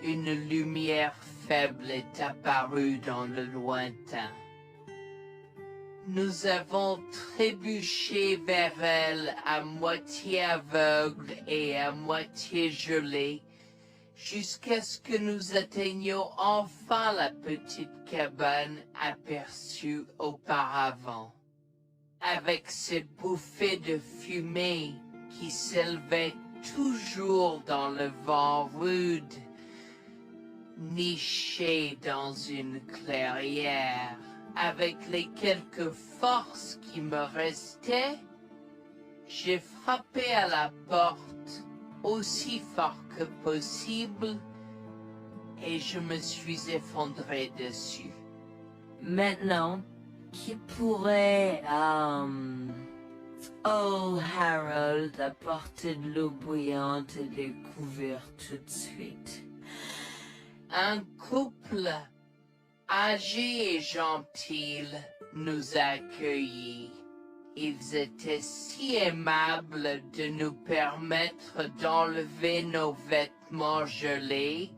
une lumière faible est apparue dans le lointain. Nous avons trébuché vers elle à moitié aveugle et à moitié gelé, jusqu'à ce que nous atteignions enfin la petite cabane aperçue auparavant, avec ces bouffées de fumée qui s'élevaient toujours dans le vent rude, nichées dans une clairière. Avec les quelques forces qui me restaient, j'ai frappé à la porte aussi fort que possible et je me suis effondré dessus. Maintenant, qui pourrait, oh Harold, apporter de l'eau bouillante et des couverts tout de suite? Un couple âgé et gentil nous a accueillis. Ils étaient si aimables de nous permettre d'enlever nos vêtements gelés,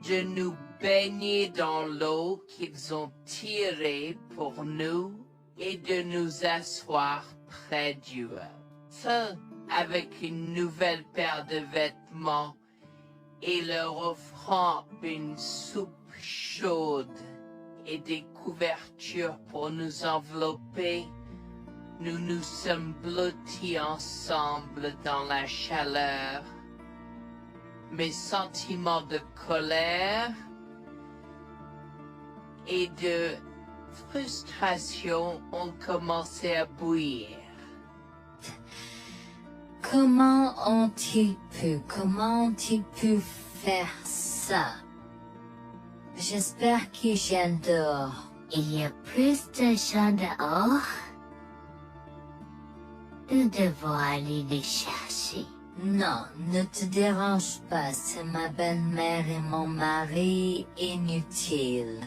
de nous baigner dans l'eau qu'ils ont tirée pour nous et de nous asseoir près du feu avec une nouvelle paire de vêtements et leur offrant une soupe chaude et des couvertures pour nous envelopper. Nous nous sommes blottis ensemble dans la chaleur. Mes sentiments de colère et de frustration ont commencé à bouillir. Comment ont-ils pu faire ça? J'espère qu'ils viennent dehors. Il y a plus de gens dehors? Nous devons aller les chercher. Non, ne te dérange pas, c'est ma belle-mère et mon mari inutiles.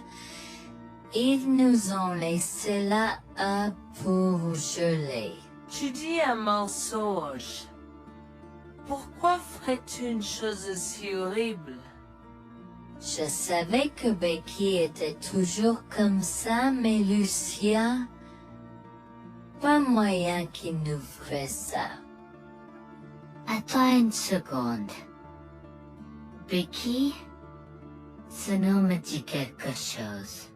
Ils nous ont laissé là pour geler. Tu dis un mensonge. Pourquoi ferais-tu une chose aussi horrible? Je savais que Becky était toujours comme ça, mais Lucia, pas moyen qu'il nous ferait ça. Attends une seconde. Becky, ce nom me dit quelque chose.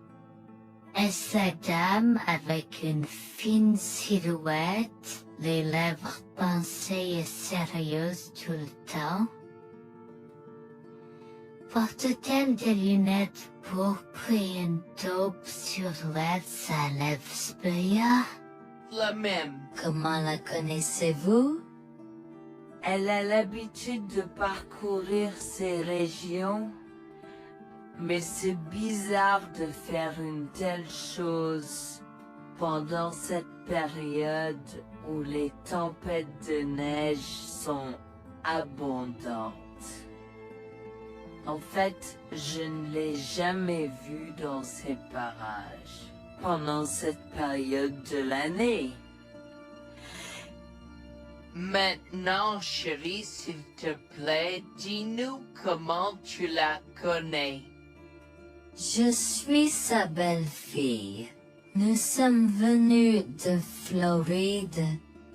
Est-ce cette dame avec une fine silhouette, les lèvres pincées et sérieuses tout le temps? Porte-t-elle des lunettes pourpres et une taupe sur l'aide sa lèvre spéa? La même. Comment la connaissez-vous? Elle a l'habitude de parcourir ces régions, mais c'est bizarre de faire une telle chose pendant cette période où les tempêtes de neige sont abondantes. En fait, je ne l'ai jamais vue dans ces parages. pendant cette période de l'année. Maintenant, chérie, s'il te plaît, dis-nous comment tu la connais. Je suis sa belle-fille. Nous sommes venus de Floride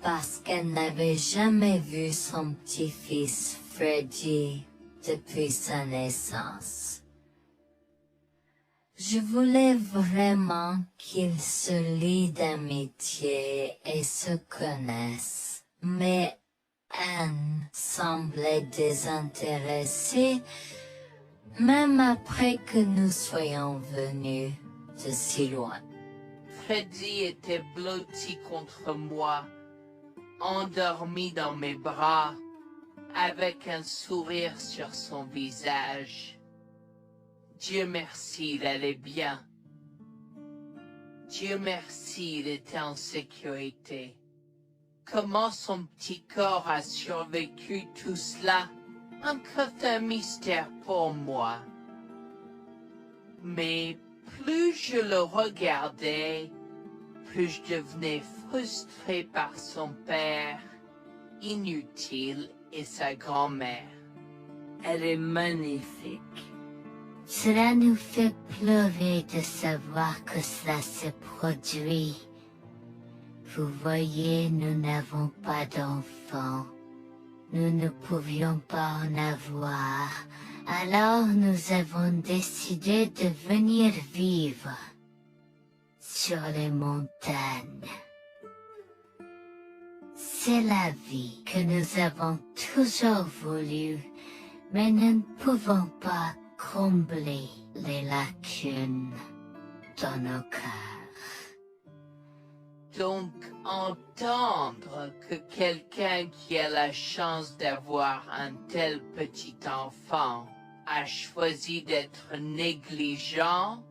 parce qu'elle n'avait jamais vu son petit-fils Freddy depuis sa naissance. Je voulais vraiment qu'ils se lient d'amitié et se connaissent, mais Anne semblait désintéressée, même après que nous soyons venus de si loin. Freddy était blotti contre moi, endormi dans mes bras, avec un sourire sur son visage. Dieu merci, il allait bien. Dieu merci, il était en sécurité. Comment son petit corps a survécu tout cela? Encore un mystère pour moi. Mais plus je le regardais, plus je devenais frustré par son père, inutile, et sa grand-mère. Elle est magnifique. Cela nous fait pleurer de savoir que cela s'est produit. Vous voyez, nous n'avons pas d'enfants. Nous ne pouvions pas en avoir. Alors nous avons décidé de venir vivre sur les montagnes. C'est la vie que nous avons toujours voulu, mais nous ne pouvons pas combler les lacunes dans nos cœurs. Donc, entendre que quelqu'un qui a la chance d'avoir un tel petit enfant a choisi d'être négligent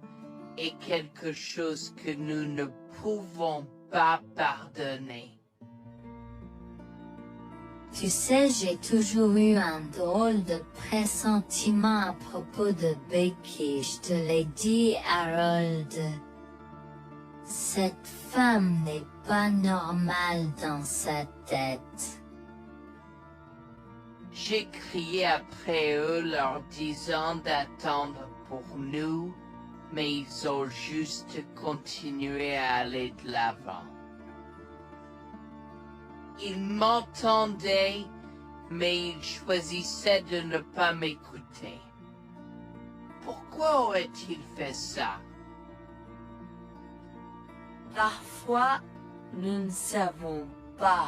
est quelque chose que nous ne pouvons pas pardonner. Tu sais, j'ai toujours eu un drôle de pressentiment à propos de Becky, je te l'ai dit, Harold. Cette femme n'est pas normale dans sa tête. J'ai crié après eux leur disant d'attendre pour nous, mais ils ont juste continué à aller de l'avant. Ils m'entendaient, mais ils choisissaient de ne pas m'écouter. Pourquoi aurait-il fait ça? Parfois, nous ne savons pas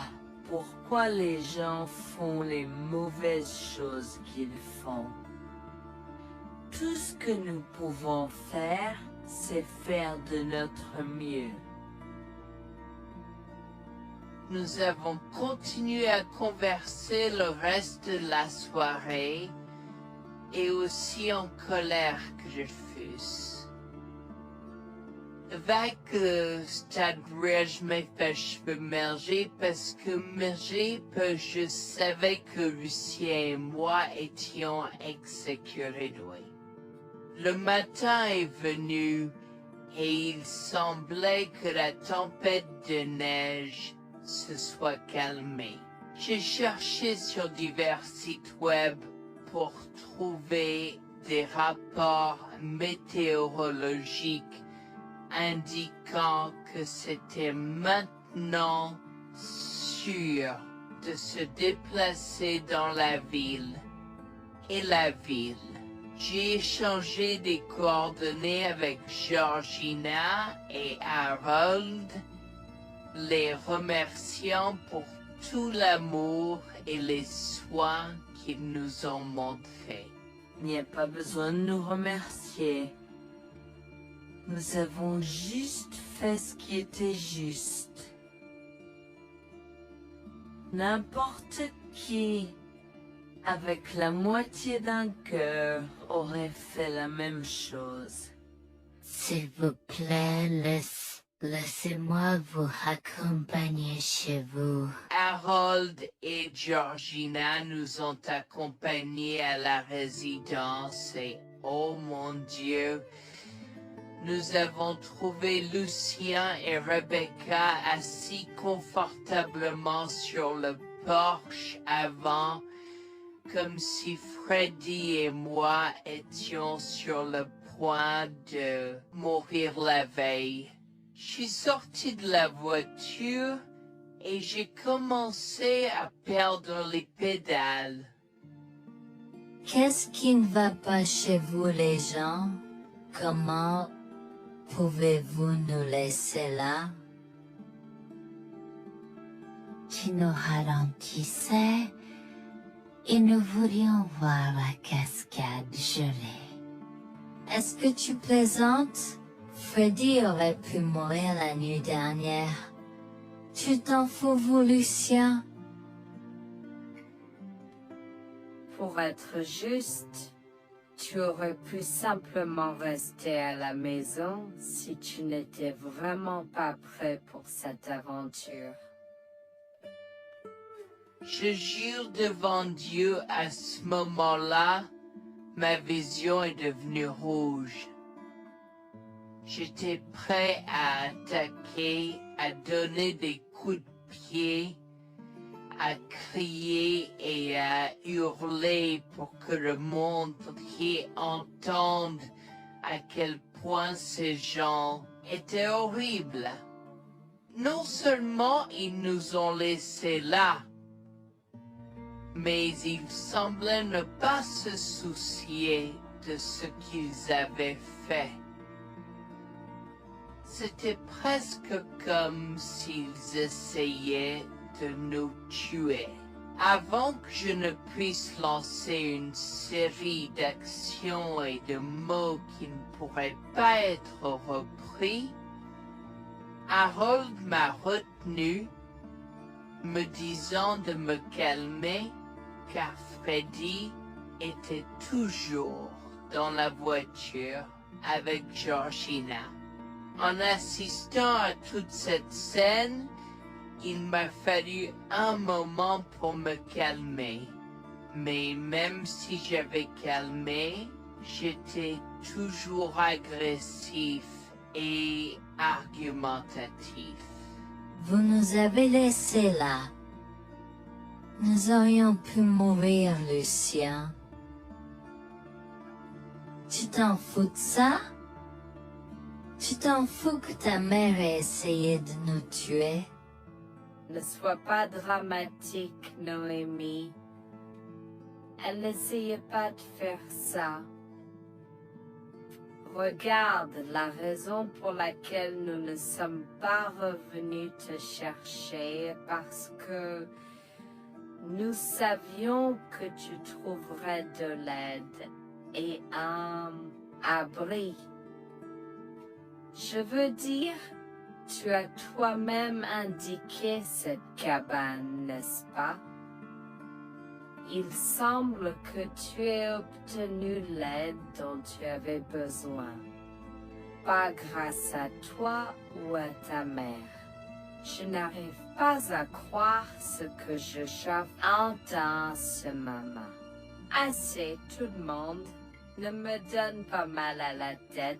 pourquoi les gens font les mauvaises choses qu'ils font. Tout ce que nous pouvons faire, c'est faire de notre mieux. Nous avons continué à converser le reste de la soirée, et aussi en colère que je fusse. Avec le stade où je m'ai fait cheveux merger parce que je savais que Lucien et moi étions exécurés de lui. Le matin est venu et il semblait que la tempête de neige se soit calmée. J'ai cherché sur divers sites web pour trouver des rapports météorologiques indiquant que c'était maintenant sûr de se déplacer dans la ville. Et la ville. J'ai échangé des coordonnées avec Georgina et Harold, les remerciant pour tout l'amour et les soins qu'ils nous ont montrés. Il n'y a pas besoin de nous remercier. Nous avons juste fait ce qui était juste. N'importe qui, avec la moitié d'un cœur, aurait fait la même chose. S'il vous plaît, laissez-moi vous raccompagner chez vous. Harold et Georgina nous ont accompagnés à la résidence et, oh mon Dieu, nous avons trouvé Lucien et Rebecca assis confortablement sur le porche avant, comme si Freddy et moi étions sur le point de mourir la veille. Je suis sorti de la voiture et j'ai commencé à perdre les pédales. Qu'est-ce qui ne va pas chez vous les gens? Comment pouvez-vous nous laisser là? Tu nous ralentissais et nous voulions voir la cascade gelée. Est-ce que tu plaisantes? Freddy aurait pu mourir la nuit dernière. Tu t'en fous, vous, Lucien? Pour être juste, tu aurais pu simplement rester à la maison si tu n'étais vraiment pas prêt pour cette aventure. Je jure devant Dieu, à ce moment-là, ma vision est devenue rouge. J'étais prêt à attaquer, à donner des coups de pied, à crier et à hurler pour que le monde entier entende à quel point ces gens étaient horribles. Non seulement ils nous ont laissés là, mais ils semblaient ne pas se soucier de ce qu'ils avaient fait. C'était presque comme s'ils essayaient de nous tuer. Avant que je ne puisse lancer une série d'actions et de mots qui ne pourraient pas être repris, Harold m'a retenu, me disant de me calmer, car Freddy était toujours dans la voiture avec Georgina. En assistant à toute cette scène, il m'a fallu un moment pour me calmer. Mais même si j'avais calmé, j'étais toujours agressif et argumentatif. Vous nous avez laissés là. Nous aurions pu mourir, Lucien. Tu t'en fous de ça? Tu t'en fous que ta mère ait essayé de nous tuer? Ne sois pas dramatique, Noémie. Elle n'essayait pas de faire ça. Regarde, la raison pour laquelle nous ne sommes pas revenus te chercher est parce que nous savions que tu trouverais de l'aide et un abri. Je veux dire, tu as toi-même indiqué cette cabane, n'est-ce pas? Il semble que tu aies obtenu l'aide dont tu avais besoin. Pas grâce à toi ou à ta mère. Je n'arrive pas à croire ce que je entends ce moment. Assez, tout le monde. Ne me donne pas mal à la tête.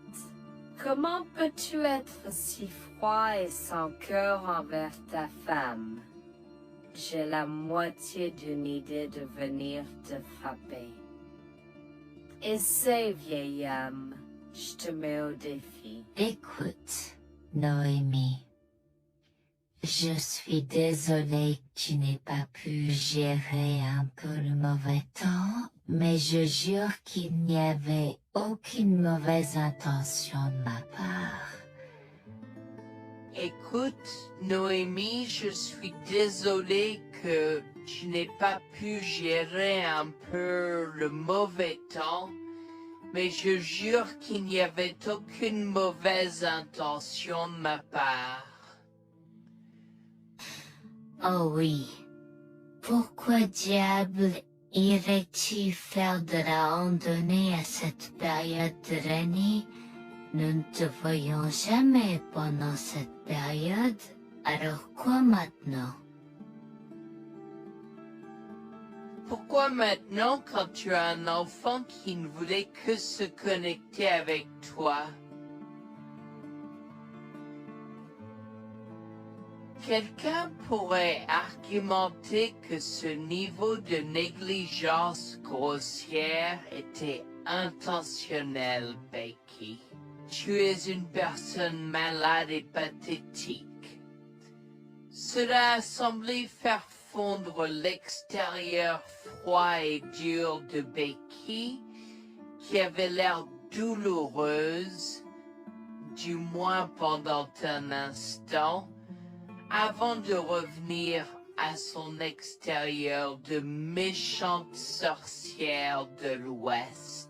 Comment peux-tu être si froid et sans cœur envers ta femme? J'ai la moitié d'une idée de venir te frapper. Essaie, vieil homme. Je te mets au défi. Écoute, Noémie. Je suis désolée que tu n'aies pas pu gérer un peu le mauvais temps, mais je jure qu'il n'y avait aucune mauvaise intention de ma part. Écoute, Noémie, je suis désolé que tu n'aies pas pu gérer un peu le mauvais temps, mais je jure qu'il n'y avait aucune mauvaise intention de ma part. Oh oui. Pourquoi diable irais-tu faire de la randonnée à cette période de l'année? Nous ne te voyons jamais pendant cette période, alors quoi maintenant? Pourquoi maintenant quand tu as un enfant qui ne voulait que se connecter avec toi? Quelqu'un pourrait argumenter que ce niveau de négligence grossière était intentionnel, Becky. Tu es une personne malade et pathétique. Cela a semblé faire fondre l'extérieur froid et dur de Becky, qui avait l'air douloureuse, du moins pendant un instant, avant de revenir à son extérieur de méchante sorcière de l'Ouest.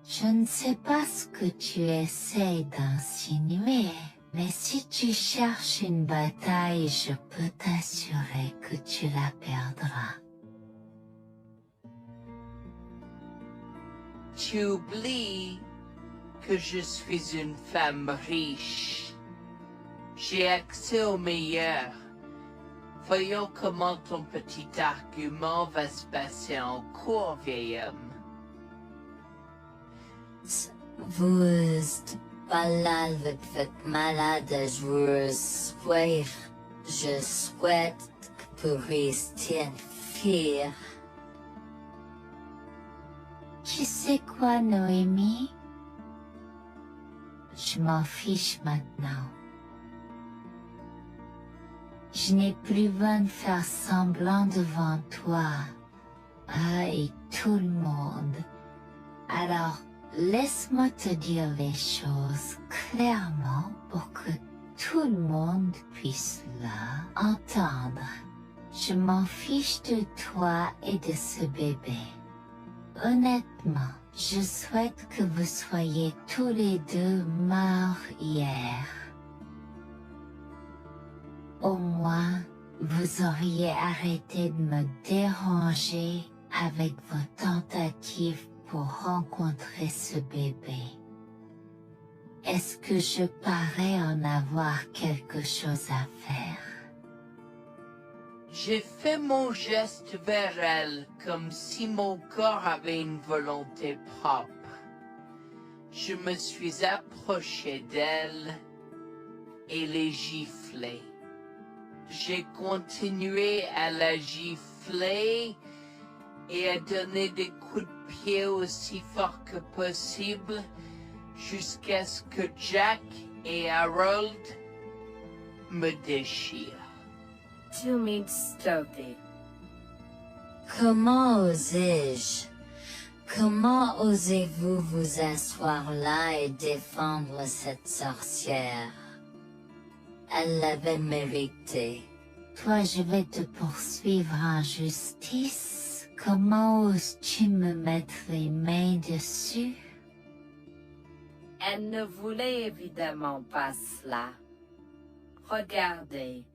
Je ne sais pas ce que tu essaies d'insinuer, mais si tu cherches une bataille, je peux t'assurer que tu la perdras. Tu oublies que je suis une femme riche. J'ai accès au meilleur. Voyons comment ton petit argument va se passer en cours, vieil homme. Vous êtes malade avec votre malade joueuse. Je souhaite que vous restiez fiers. Tu sais quoi, Noémie? Je m'en fiche maintenant. Je n'ai plus besoin de faire semblant devant toi et tout le monde. Alors, laisse-moi te dire les choses clairement pour que tout le monde puisse entendre. Je m'en fiche de toi et de ce bébé. Honnêtement, je souhaite que vous soyez tous les deux morts hier. Au moins, vous auriez arrêté de me déranger avec vos tentatives pour rencontrer ce bébé. Est-ce que je parais en avoir quelque chose à faire? J'ai fait mon geste vers elle comme si mon corps avait une volonté propre. Je me suis approché d'elle et l'ai giflée. J'ai continué à la gifler et à donner des coups de pied aussi fort que possible jusqu'à ce que Jack et Harold me déchirent. Tu m'insultes. Comment osais-je? Comment osez-vous vous asseoir là et défendre cette sorcière? Elle l'avait mérité. Toi, je vais te poursuivre en justice. Comment oses-tu me mettre les mains dessus? Elle ne voulait évidemment pas cela. Regardez,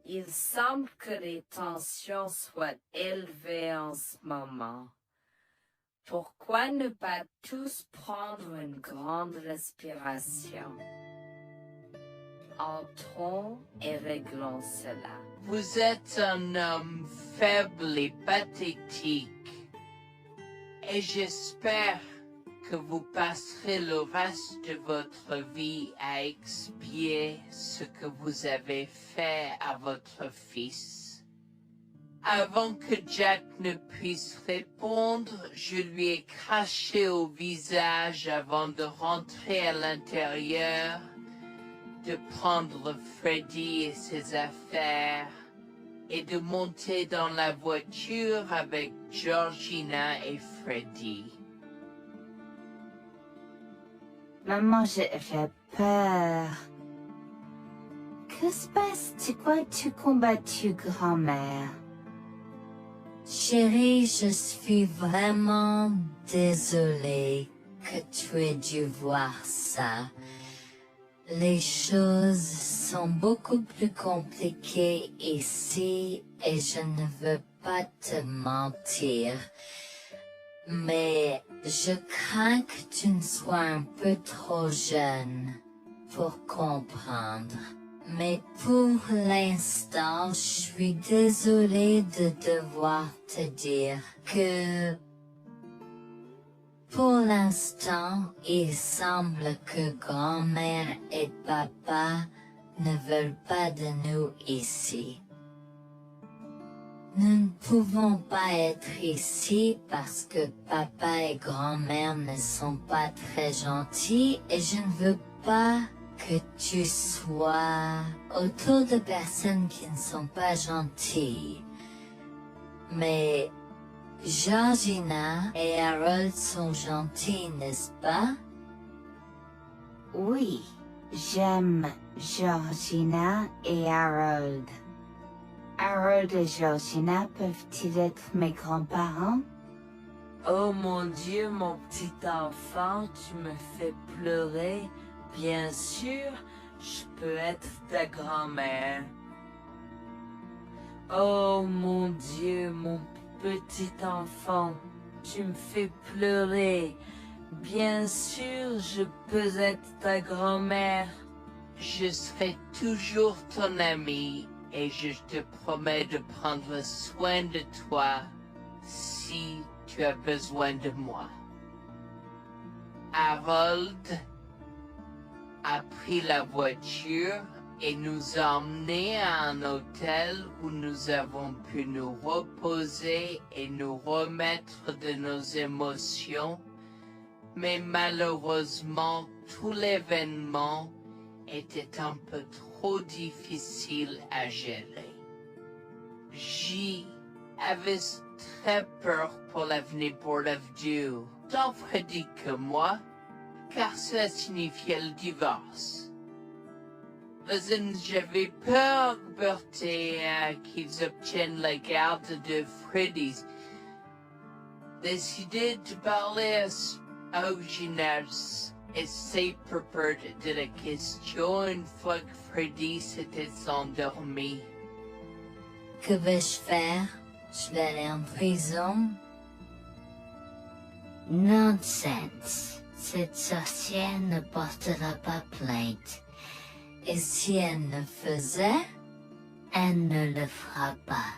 il semble que les tensions soient élevées en ce moment. Pourquoi ne pas tous prendre une grande respiration? Entrons et réglons cela. Vous êtes un homme faible et pathétique, et j'espère que vous passerez le reste de votre vie à expier ce que vous avez fait à votre fils. Avant que Jack ne puisse répondre, je lui ai craché au visage avant de rentrer à l'intérieur, de prendre Freddy et ses affaires et de monter dans la voiture avec Georgina et Freddy. Maman, j'ai peur. Que se passe? Quoi tu combattu, grand-mère? Chérie, je suis vraiment désolée que tu aies dû voir ça. Les choses sont beaucoup plus compliquées ici et je ne veux pas te mentir. Mais je crains que tu ne sois un peu trop jeune pour comprendre. Mais pour l'instant, je suis désolée de devoir te dire que pour l'instant, il semble que grand-mère et papa ne veulent pas de nous ici. Nous ne pouvons pas être ici parce que papa et grand-mère ne sont pas très gentils et je ne veux pas que tu sois autour de personnes qui ne sont pas gentilles. Mais Georgina et Harold sont gentils, n'est-ce pas? Oui, j'aime Georgina et Harold. Harold et Georgina peuvent-ils être mes grands-parents? Oh mon Dieu, mon petit enfant, tu me fais pleurer. Bien sûr, je peux être ta grand-mère. Oh mon Dieu, mon petit enfant, tu me fais pleurer. Bien sûr, je peux être ta grand-mère. Je serai toujours ton ami et je te promets de prendre soin de toi si tu as besoin de moi. Harold a pris la voiture et nous a emmenés à un hôtel où nous avons pu nous reposer et nous remettre de nos émotions, mais malheureusement tout l'événement était un peu trop difficile à gérer. J'avais très peur pour l'avenir Board of Dieu, tant Freddy que moi, car cela signifiait le divorce. Mais j'avais peur, Bertie, qu'ils obtiennent la garde de Freddy. Décidé de parler au gymnase et c'est peur de la question une fois que Freddy s'était endormi. Que vais-je faire? Je vais aller en prison? Nonsense. Cette sorcière ne portera pas plainte. Et si elle ne faisait, elle ne le fera pas.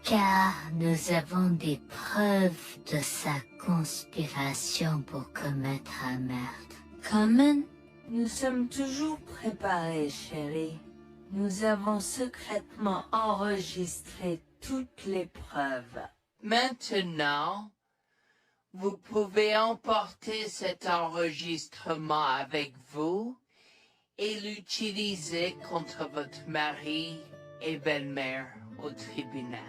Car nous avons des preuves de sa conspiration pour commettre un meurtre. Comment? Nous sommes toujours préparés, chérie. Nous avons secrètement enregistré toutes les preuves. Maintenant, vous pouvez emporter cet enregistrement avec vous et l'utiliser contre votre mari et belle-mère au tribunal.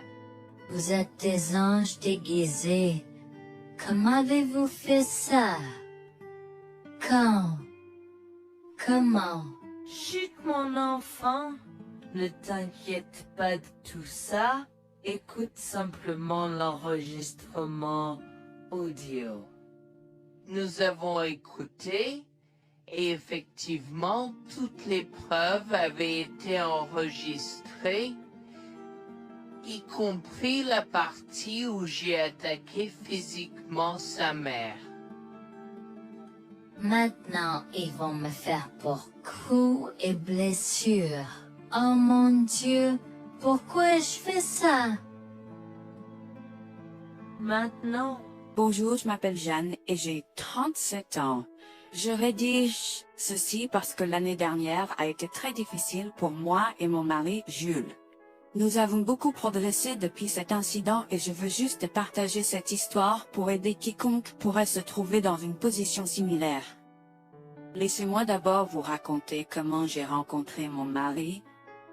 Vous êtes des anges déguisés. Comment avez-vous fait ça? Quand? Comment? Chut, mon enfant, ne t'inquiète pas de tout ça. Écoute simplement l'enregistrement audio. Nous avons écouté et effectivement toutes les preuves avaient été enregistrées, y compris la partie où j'ai attaqué physiquement sa mère. Maintenant, ils vont me faire pour coups et blessures. Oh mon Dieu, pourquoi je fais ça? Maintenant. Bonjour, je m'appelle Jeanne et j'ai 37 ans. Je rédige ceci parce que l'année dernière a été très difficile pour moi et mon mari Jules. Nous avons beaucoup progressé depuis cet incident et je veux juste partager cette histoire pour aider quiconque pourrait se trouver dans une position similaire. Laissez-moi d'abord vous raconter comment j'ai rencontré mon mari,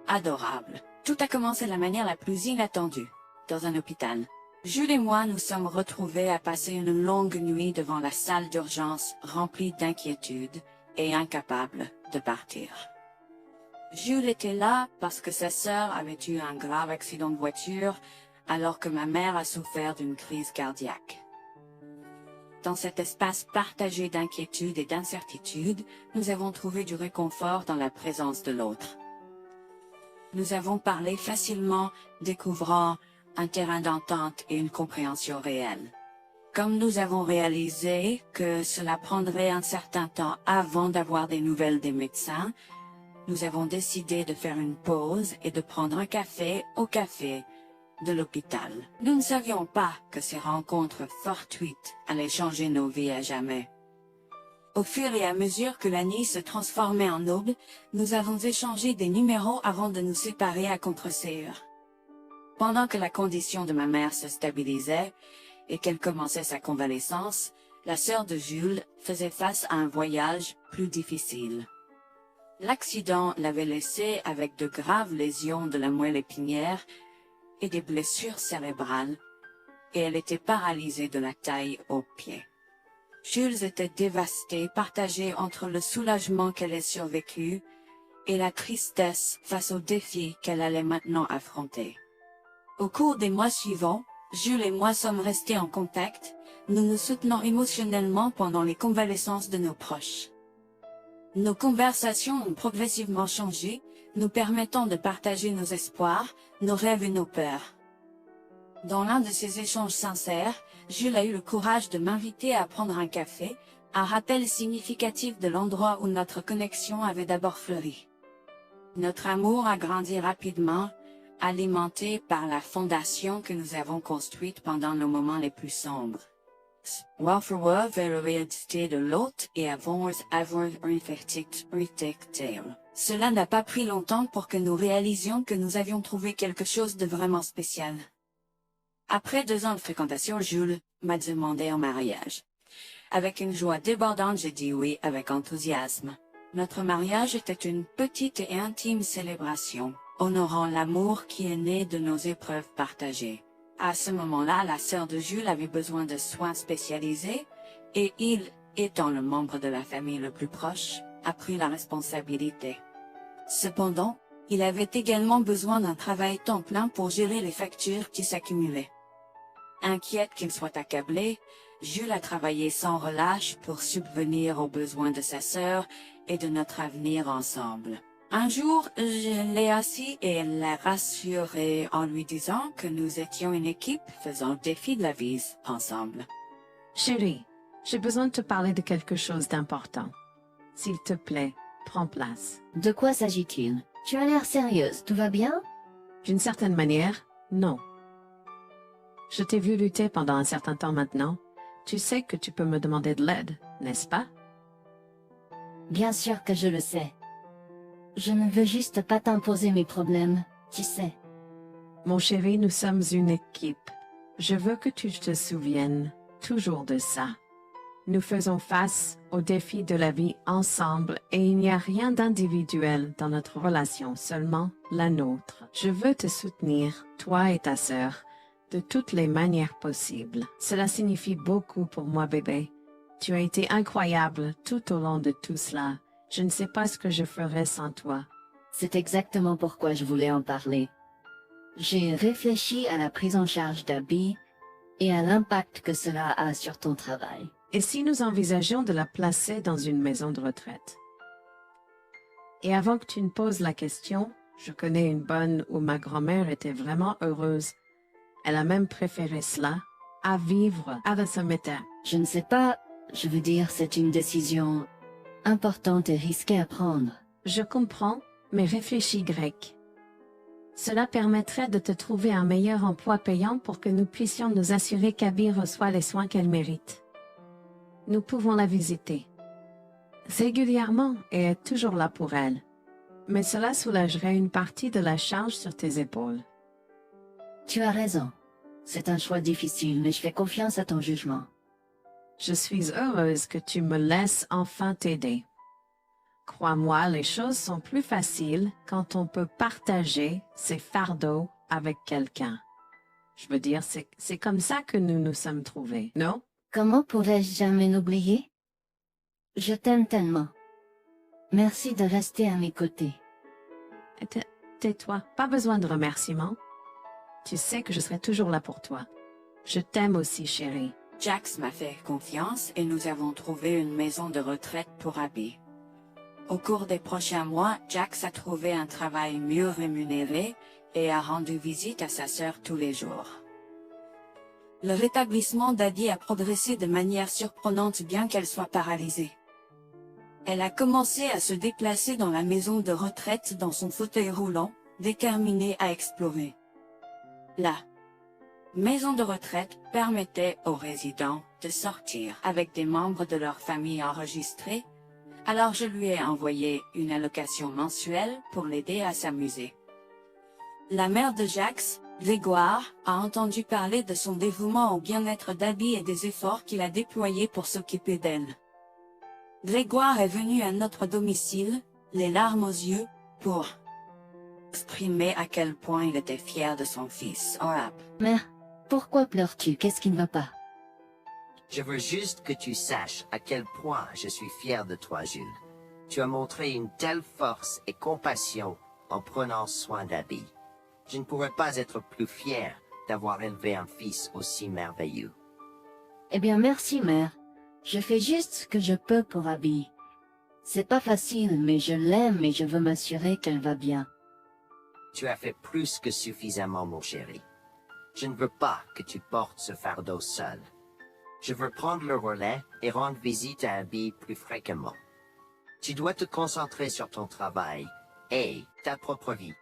adorable. Tout a commencé de la manière la plus inattendue, dans un hôpital. Jules et moi nous sommes retrouvés à passer une longue nuit devant la salle d'urgence remplie d'inquiétude et incapables de partir. Jules était là parce que sa sœur avait eu un grave accident de voiture alors que ma mère a souffert d'une crise cardiaque. Dans cet espace partagé d'inquiétude et d'incertitude, nous avons trouvé du réconfort dans la présence de l'autre. Nous avons parlé facilement, découvrant un terrain d'entente et une compréhension réelle. Comme nous avons réalisé que cela prendrait un certain temps avant d'avoir des nouvelles des médecins, nous avons décidé de faire une pause et de prendre un café au café de l'hôpital. Nous ne savions pas que ces rencontres fortuites allaient changer nos vies à jamais. Au fur et à mesure que la nuit se transformait en aube, nous avons échangé des numéros avant de nous séparer à contre-séance. Pendant que la condition de ma mère se stabilisait et qu'elle commençait sa convalescence, la sœur de Jules faisait face à un voyage plus difficile. L'accident l'avait laissée avec de graves lésions de la moelle épinière et des blessures cérébrales, et elle était paralysée de la taille aux pieds. Jules était dévasté, partagé entre le soulagement qu'elle ait survécu et la tristesse face aux défis qu'elle allait maintenant affronter. Au cours des mois suivants, Jules et moi sommes restés en contact, nous nous soutenons émotionnellement pendant les convalescences de nos proches. Nos conversations ont progressivement changé, nous permettant de partager nos espoirs, nos rêves et nos peurs. Dans l'un de ces échanges sincères, Jules a eu le courage de m'inviter à prendre un café, un rappel significatif de l'endroit où notre connexion avait d'abord fleuri. Notre amour a grandi rapidement, alimenté par la fondation que nous avons construite pendant nos moments les plus sombres. Welfare vers la réalité de l'autre et avons avoir tale. Cela n'a pas pris longtemps pour que nous réalisions que nous avions trouvé quelque chose de vraiment spécial. Après 2 ans de fréquentation, Jules m'a demandé en mariage. Avec une joie débordante, j'ai dit oui avec enthousiasme. Notre mariage était une petite et intime célébration, honorant l'amour qui est né de nos épreuves partagées. À ce moment-là, la sœur de Jules avait besoin de soins spécialisés, et il, étant le membre de la famille le plus proche, a pris la responsabilité. Cependant, il avait également besoin d'un travail temps plein pour gérer les factures qui s'accumulaient. Inquiète qu'il soit accablé, Jules a travaillé sans relâche pour subvenir aux besoins de sa sœur et de notre avenir ensemble. Un jour, je l'ai assis et l'ai rassuré en lui disant que nous étions une équipe faisant le défi de la vie ensemble. Chérie, j'ai besoin de te parler de quelque chose d'important. S'il te plaît, prends place. De quoi s'agit-il? Tu as l'air sérieuse, tout va bien? D'une certaine manière, non. Je t'ai vu lutter pendant un certain temps maintenant. Tu sais que tu peux me demander de l'aide, n'est-ce pas? Bien sûr que je le sais. Je ne veux juste pas t'imposer mes problèmes, tu sais. Mon chéri, nous sommes une équipe. Je veux que tu te souviennes toujours de ça. Nous faisons face aux défis de la vie ensemble et il n'y a rien d'individuel dans notre relation, seulement la nôtre. Je veux te soutenir, toi et ta sœur, de toutes les manières possibles. Cela signifie beaucoup pour moi, bébé. Tu as été incroyable tout au long de tout cela. Je ne sais pas ce que je ferais sans toi. C'est exactement pourquoi je voulais en parler. J'ai réfléchi à la prise en charge d'Abby et à l'impact que cela a sur ton travail. Et si nous envisageons de la placer dans une maison de retraite? Et avant que tu ne poses la question, je connais une bonne où ma grand-mère était vraiment heureuse. Elle a même préféré cela à vivre à Someta. Je ne sais pas, je veux dire, c'est une décision importante et risquée à prendre. Je comprends, mais réfléchis grec. Cela permettrait de te trouver un meilleur emploi payant pour que nous puissions nous assurer qu'Abby reçoit les soins qu'elle mérite. Nous pouvons la visiter régulièrement et être toujours là pour elle. Mais cela soulagerait une partie de la charge sur tes épaules. Tu as raison. C'est un choix difficile, mais je fais confiance à ton jugement. Je suis heureuse que tu me laisses enfin t'aider. Crois-moi, les choses sont plus faciles quand on peut partager ses fardeaux avec quelqu'un. Je veux dire, c'est comme ça que nous nous sommes trouvés, non? Comment pourrais-je jamais l'oublier? Je t'aime tellement. Merci de rester à mes côtés. Tais-toi, pas besoin de remerciements. Tu sais que je serai toujours là pour toi. Je t'aime aussi, chérie. Jax m'a fait confiance et nous avons trouvé une maison de retraite pour Abby. Au cours des prochains mois, Jax a trouvé un travail mieux rémunéré et a rendu visite à sa sœur tous les jours. Le rétablissement d'Abby a progressé de manière surprenante bien qu'elle soit paralysée. Elle a commencé à se déplacer dans la maison de retraite dans son fauteuil roulant, déterminée à explorer. La maison de retraite permettait aux résidents de sortir avec des membres de leur famille enregistrés, alors je lui ai envoyé une allocation mensuelle pour l'aider à s'amuser. La mère de Jax, Grégoire, a entendu parler de son dévouement au bien-être d'Abby et des efforts qu'il a déployés pour s'occuper d'elle. Grégoire est venu à notre domicile, les larmes aux yeux, pour exprimer à quel point il était fier de son fils, Orap. Mère, pourquoi pleures-tu? Qu'est-ce qui ne va pas? Je veux juste que tu saches à quel point je suis fier de toi, Jules. Tu as montré une telle force et compassion en prenant soin d'Abby. Je ne pourrais pas être plus fier d'avoir élevé un fils aussi merveilleux. Eh bien, merci, mère. Je fais juste ce que je peux pour Abby. C'est pas facile, mais je l'aime et je veux m'assurer qu'elle va bien. Tu as fait plus que suffisamment, mon chéri. Je ne veux pas que tu portes ce fardeau seul. Je veux prendre le relais et rendre visite à Abby plus fréquemment. Tu dois te concentrer sur ton travail et ta propre vie.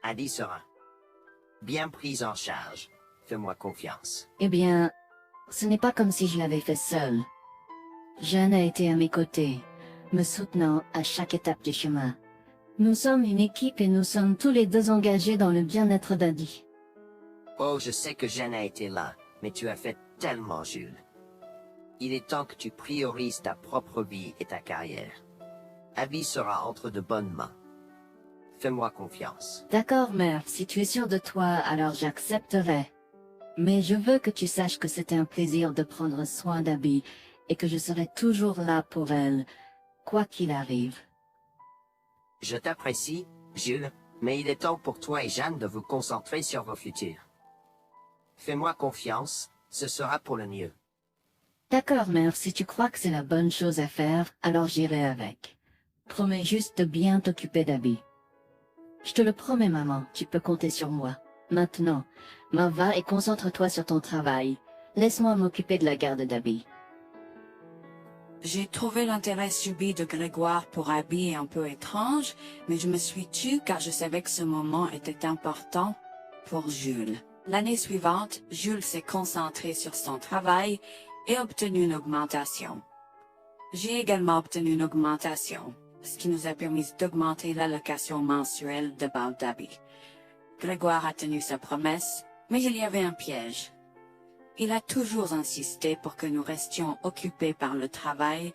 Abby sera bien prise en charge. Fais-moi confiance. Eh bien, ce n'est pas comme si je l'avais fait seule. Jeanne a été à mes côtés, me soutenant à chaque étape du chemin. Nous sommes une équipe et nous sommes tous les deux engagés dans le bien-être d'Abby. Oh, je sais que Jeanne a été là, mais tu as fait tellement, Jules. Il est temps que tu priorises ta propre vie et ta carrière. Abby sera entre de bonnes mains. Fais-moi confiance. D'accord, mère, si tu es sûre de toi, alors j'accepterai. Mais je veux que tu saches que c'était un plaisir de prendre soin d'Abby et que je serai toujours là pour elle, quoi qu'il arrive. Je t'apprécie, Jules, mais il est temps pour toi et Jeanne de vous concentrer sur vos futurs. Fais-moi confiance, ce sera pour le mieux. D'accord, mère, si tu crois que c'est la bonne chose à faire, alors j'irai avec. Promets juste de bien t'occuper d'Abby. Je te le promets, maman, tu peux compter sur moi. Maintenant, m'en va et concentre-toi sur ton travail. Laisse-moi m'occuper de la garde d'Abby. J'ai trouvé l'intérêt subi de Grégoire pour Abby un peu étrange, mais je me suis tue car je savais que ce moment était important pour Jules. L'année suivante, Jules s'est concentré sur son travail et obtenu une augmentation. J'ai également obtenu une augmentation, ce qui nous a permis d'augmenter l'allocation mensuelle de Bob d'Abby. Grégoire a tenu sa promesse, mais il y avait un piège. Il a toujours insisté pour que nous restions occupés par le travail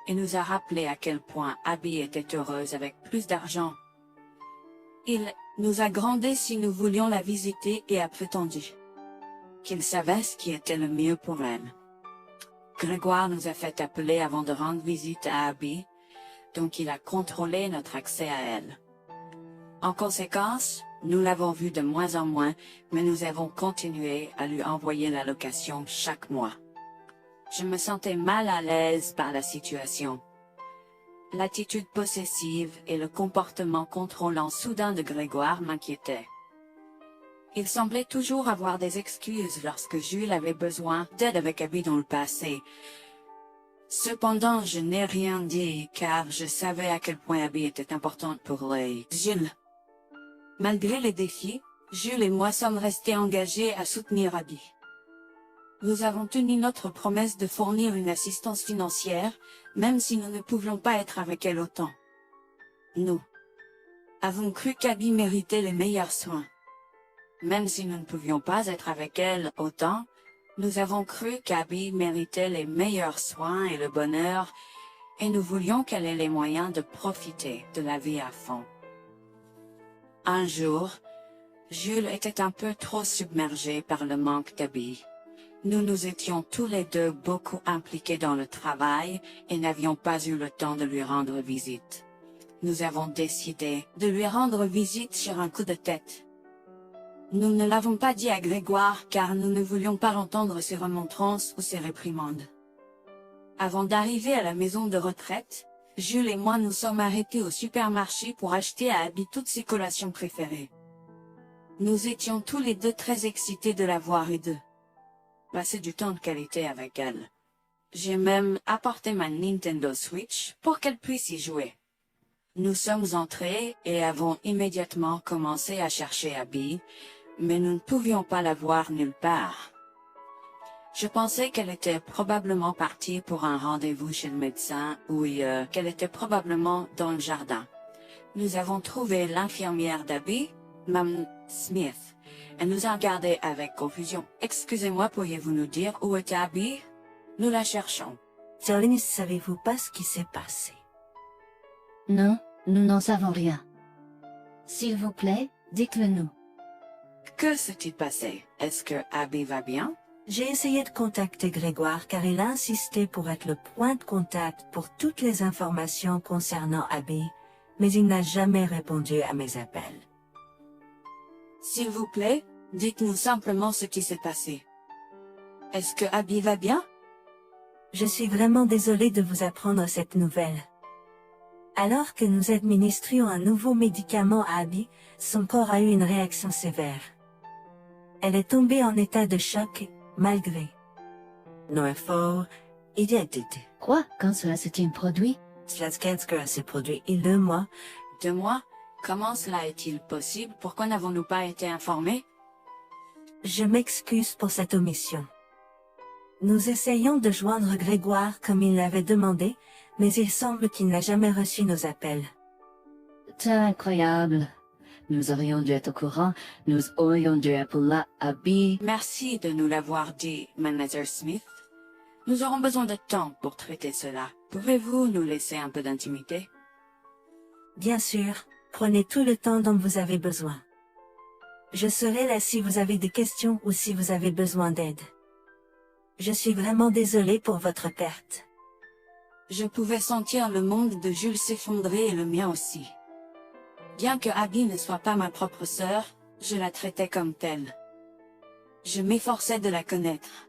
et nous a rappelé à quel point Abby était heureuse avec plus d'argent. Il nous a grondé si nous voulions la visiter et a prétendu qu'il savait ce qui était le mieux pour elle. Grégoire nous a fait appeler avant de rendre visite à Abby, donc il a contrôlé notre accès à elle. En conséquence, nous l'avons vue de moins en moins, mais nous avons continué à lui envoyer l'allocation chaque mois. Je me sentais mal à l'aise par la situation. L'attitude possessive et le comportement contrôlant soudain de Grégoire m'inquiétaient. Il semblait toujours avoir des excuses lorsque Jules avait besoin d'aide avec Abby dans le passé. Cependant, je n'ai rien dit car je savais à quel point Abby était importante pour Jules. Malgré les défis, Jules et moi sommes restés engagés à soutenir Abby. Nous avons tenu notre promesse de fournir une assistance financière, même si nous ne pouvions pas être avec elle autant. Nous avons cru qu'Abby méritait les meilleurs soins. Même si nous ne pouvions pas être avec elle autant, nous avons cru qu'Abby méritait les meilleurs soins et le bonheur, et nous voulions qu'elle ait les moyens de profiter de la vie à fond. Un jour, Jules était un peu trop submergé par le manque d'Abby. Nous nous étions tous les deux beaucoup impliqués dans le travail et n'avions pas eu le temps de lui rendre visite. Nous avons décidé de lui rendre visite sur un coup de tête. Nous ne l'avons pas dit à Grégoire car nous ne voulions pas entendre ses remontrances ou ses réprimandes. Avant d'arriver à la maison de retraite, Jules et moi nous sommes arrêtés au supermarché pour acheter à Abby toutes ses collations préférées. Nous étions tous les deux très excités de la voir et de passer du temps de qualité avec elle. J'ai même apporté ma Nintendo Switch pour qu'elle puisse y jouer. Nous sommes entrés et avons immédiatement commencé à chercher Abby, mais nous ne pouvions pas la voir nulle part. Je pensais qu'elle était probablement partie pour un rendez-vous chez le médecin ou qu'elle était probablement dans le jardin. Nous avons trouvé l'infirmière d'Abby, Mme Smith. Elle nous a regardés avec confusion. Excusez-moi, pourriez-vous nous dire où est Abby? Nous la cherchons. Jolene, ne savez-vous pas ce qui s'est passé? Non, nous n'en savons rien. S'il vous plaît, dites-le nous. Que s'est-il passé? Est-ce que Abby va bien? J'ai essayé de contacter Grégoire car il a insisté pour être le point de contact pour toutes les informations concernant Abby, mais il n'a jamais répondu à mes appels. S'il vous plaît, dites-nous simplement ce qui s'est passé. Est-ce que Abby va bien? Je suis vraiment désolée de vous apprendre cette nouvelle. Alors que nous administrions un nouveau médicament à Abby, son corps a eu une réaction sévère. Elle est tombée en état de choc, malgré nos efforts et d'aide. Quoi? Quand cela s'est-il produit? Cela s'est produit il y a 2 mois. 2 mois? Comment cela est-il possible? Pourquoi n'avons-nous pas été informés? Je m'excuse pour cette omission. Nous essayons de joindre Grégoire comme il l'avait demandé, mais il semble qu'il n'a jamais reçu nos appels. C'est incroyable. Nous aurions dû être au courant, nous aurions dû appeler Abby. Merci de nous l'avoir dit, Manager Smith. Nous aurons besoin de temps pour traiter cela. Pouvez-vous nous laisser un peu d'intimité? Bien sûr, prenez tout le temps dont vous avez besoin. Je serai là si vous avez des questions ou si vous avez besoin d'aide. Je suis vraiment désolée pour votre perte. Je pouvais sentir le monde de Jules s'effondrer et le mien aussi. Bien que Abby ne soit pas ma propre sœur, je la traitais comme telle. Je m'efforçais de la connaître.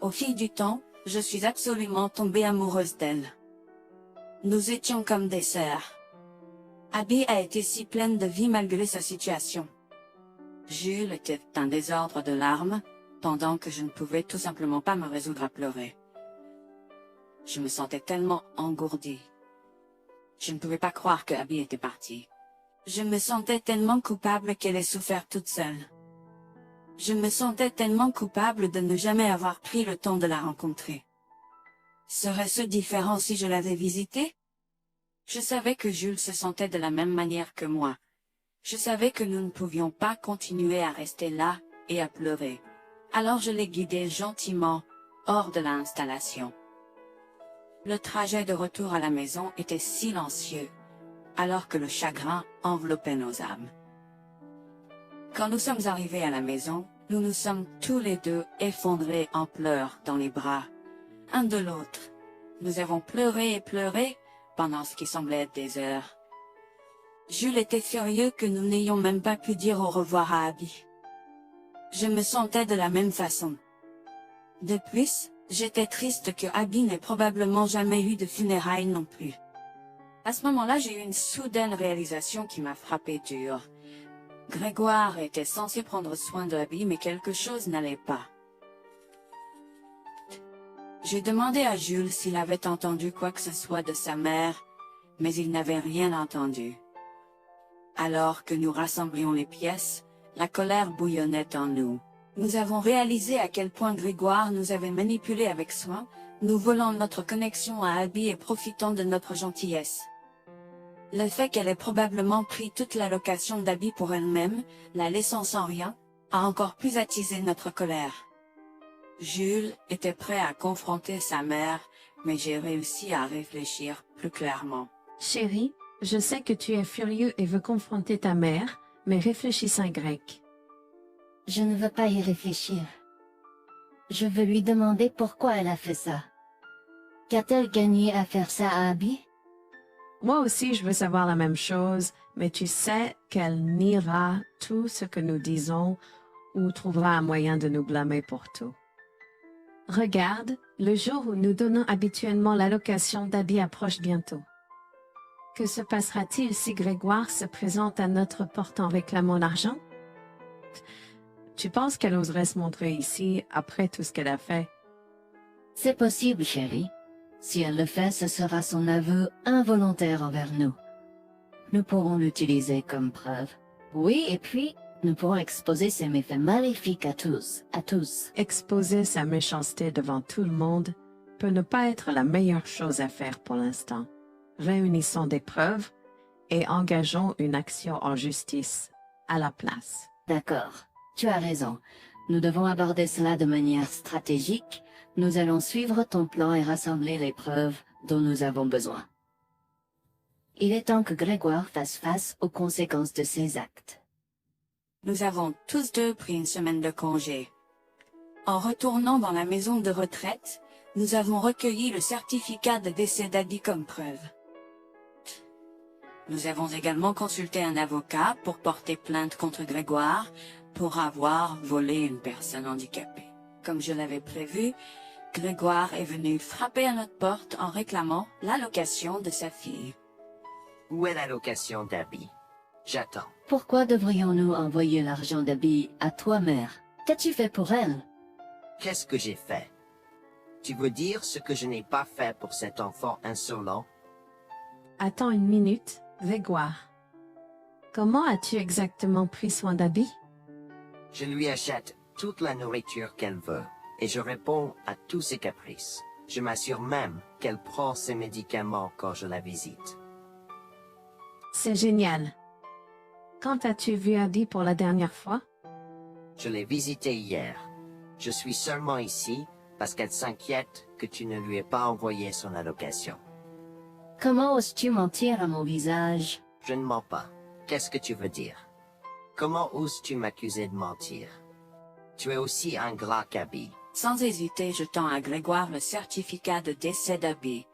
Au fil du temps, je suis absolument tombée amoureuse d'elle. Nous étions comme des sœurs. Abby a été si pleine de vie malgré sa situation. Jules était un désordre de larmes, pendant que je ne pouvais tout simplement pas me résoudre à pleurer. Je me sentais tellement engourdie. Je ne pouvais pas croire que Abby était partie. Je me sentais tellement coupable qu'elle ait souffert toute seule. Je me sentais tellement coupable de ne jamais avoir pris le temps de la rencontrer. Serait-ce différent si je l'avais visitée? Je savais que Jules se sentait de la même manière que moi. Je savais que nous ne pouvions pas continuer à rester là et à pleurer. Alors je l'ai guidée gentiment hors de l'installation. Le trajet de retour à la maison était silencieux, alors que le chagrin enveloppait nos âmes. Quand nous sommes arrivés à la maison, nous nous sommes tous les deux effondrés en pleurs dans les bras, un de l'autre. Nous avons pleuré et pleuré pendant ce qui semblait être des heures. Jules était furieux que nous n'ayons même pas pu dire au revoir à Abby. Je me sentais de la même façon. De plus, j'étais triste que Abby n'ait probablement jamais eu de funérailles non plus. À ce moment-là, j'ai eu une soudaine réalisation qui m'a frappé dur. Grégoire était censé prendre soin de Abby, mais quelque chose n'allait pas. J'ai demandé à Jules s'il avait entendu quoi que ce soit de sa mère, mais il n'avait rien entendu. Alors que nous rassemblions les pièces, la colère bouillonnait en nous. Nous avons réalisé à quel point Grégoire nous avait manipulés avec soin, nous volant notre connexion à Abby et profitant de notre gentillesse. Le fait qu'elle ait probablement pris toute l'allocation d'Abby pour elle-même, la laissant sans rien, a encore plus attisé notre colère. Jules était prêt à confronter sa mère, mais j'ai réussi à réfléchir plus clairement. Chérie, je sais que tu es furieux et veux confronter ta mère, mais réfléchis en grec. Je ne veux pas y réfléchir. Je veux lui demander pourquoi elle a fait ça. Qu'a-t-elle gagné à faire ça à Abby? Moi aussi, je veux savoir la même chose, mais tu sais qu'elle niera tout ce que nous disons ou trouvera un moyen de nous blâmer pour tout. Regarde, le jour où nous donnons habituellement l'allocation d'Abby approche bientôt. Que se passera-t-il si Grégoire se présente à notre porte en réclamant l'argent? Tu penses qu'elle oserait se montrer ici après tout ce qu'elle a fait? C'est possible, chérie. Si elle le fait, ce sera son aveu involontaire envers nous. Nous pourrons l'utiliser comme preuve. Oui, et puis, Nous pourrons exposer ces méfaits maléfiques à tous, Exposer sa méchanceté devant tout le monde peut ne pas être la meilleure chose à faire pour l'instant. Réunissons des preuves et engageons une action en justice à la place. D'accord, tu as raison. Nous devons aborder cela de manière stratégique. Nous allons suivre ton plan et rassembler les preuves dont nous avons besoin. Il est temps que Grégoire fasse face aux conséquences de ses actes. Nous avons tous deux pris une semaine de congé. En retournant dans la maison de retraite, nous avons recueilli le certificat de décès d'Abby comme preuve. Nous avons également consulté un avocat pour porter plainte contre Grégoire pour avoir volé une personne handicapée. Comme je l'avais prévu, Grégoire est venu frapper à notre porte en réclamant l'allocation de sa fille. Où est l'allocation d'Abby? J'attends. Pourquoi devrions-nous envoyer l'argent d'Abby à toi, mère? Qu'as-tu fait pour elle? Qu'est-ce que j'ai fait? Tu veux dire ce que je n'ai pas fait pour cet enfant insolent? Attends une minute, Grégoire. Comment as-tu exactement pris soin d'Abby? Je lui achète toute la nourriture qu'elle veut et je réponds à tous ses caprices. Je m'assure même qu'elle prend ses médicaments quand je la visite. C'est génial. Quand as-tu vu Abby pour la dernière fois? Je l'ai visitée hier. Je suis seulement ici parce qu'elle s'inquiète que tu ne lui aies pas envoyé son allocation. Comment oses-tu mentir à mon visage? Je ne mens pas. Qu'est-ce que tu veux dire? Comment oses-tu m'accuser de mentir? Tu es aussi ingrat qu'Abby. Sans hésiter, je tends à Grégoire le certificat de décès d'Abby,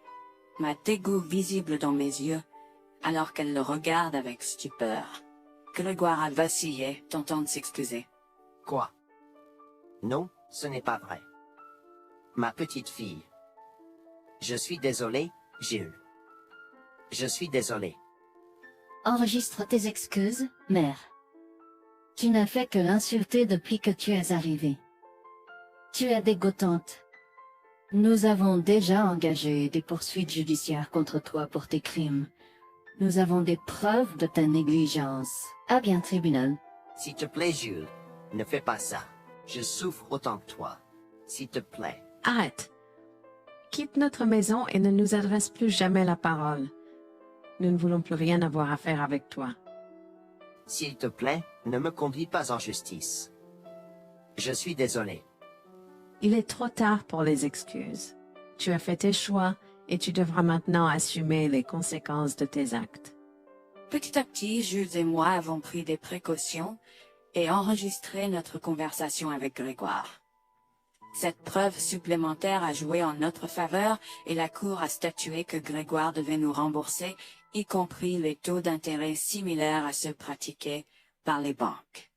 ma dégoût visible dans mes yeux, alors qu'elle le regarde avec stupeur. Grégoire a vacillé, tentant de s'excuser. Quoi? Non, ce n'est pas vrai. Ma petite fille. Je suis désolé, Jules. Je suis désolé. Enregistre tes excuses, mère. Tu n'as fait que l'insulter depuis que tu es arrivée. Tu es dégoûtante. Nous avons déjà engagé des poursuites judiciaires contre toi pour tes crimes. Nous avons des preuves de ta négligence. À bien, tribunal. S'il te plaît, Jules, ne fais pas ça. Je souffre autant que toi. S'il te plaît. Arrête. Quitte notre maison et ne nous adresse plus jamais la parole. Nous ne voulons plus rien avoir à faire avec toi. S'il te plaît, ne me conduis pas en justice. Je suis désolé. Il est trop tard pour les excuses. Tu as fait tes choix et tu devras maintenant assumer les conséquences de tes actes. Petit à petit, Jules et moi avons pris des précautions et enregistré notre conversation avec Grégoire. Cette preuve supplémentaire a joué en notre faveur et la Cour a statué que Grégoire devait nous rembourser, y compris les taux d'intérêt similaires à ceux pratiqués par les banques.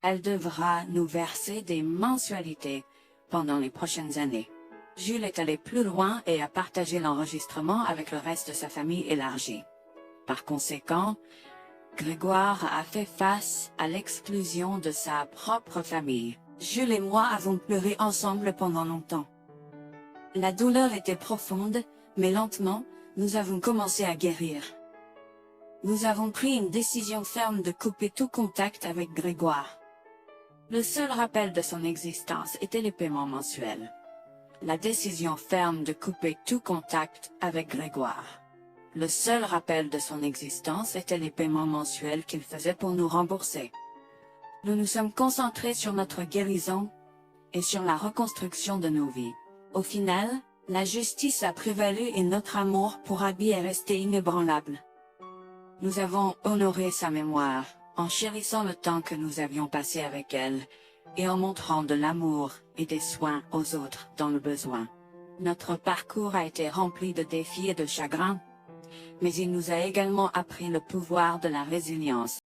Elle devra nous verser des mensualités pendant les prochaines années. Jules est allé plus loin et a partagé l'enregistrement avec le reste de sa famille élargie. Par conséquent, Grégoire a fait face à l'exclusion de sa propre famille. Jules et moi avons pleuré ensemble pendant longtemps. La douleur était profonde, mais lentement, nous avons commencé à guérir. Nous avons pris une décision ferme de couper tout contact avec Grégoire. Le seul rappel de son existence était les paiements mensuels. La décision ferme de couper tout contact avec Grégoire. Le seul rappel de son existence était les paiements mensuels qu'il faisait pour nous rembourser. Nous nous sommes concentrés sur notre guérison et sur la reconstruction de nos vies. Au final, la justice a prévalu et notre amour pour Abby est resté inébranlable. Nous avons honoré sa mémoire en chérissant le temps que nous avions passé avec elle et en montrant de l'amour et des soins aux autres dans le besoin. Notre parcours a été rempli de défis et de chagrins, mais il nous a également appris le pouvoir de la résilience.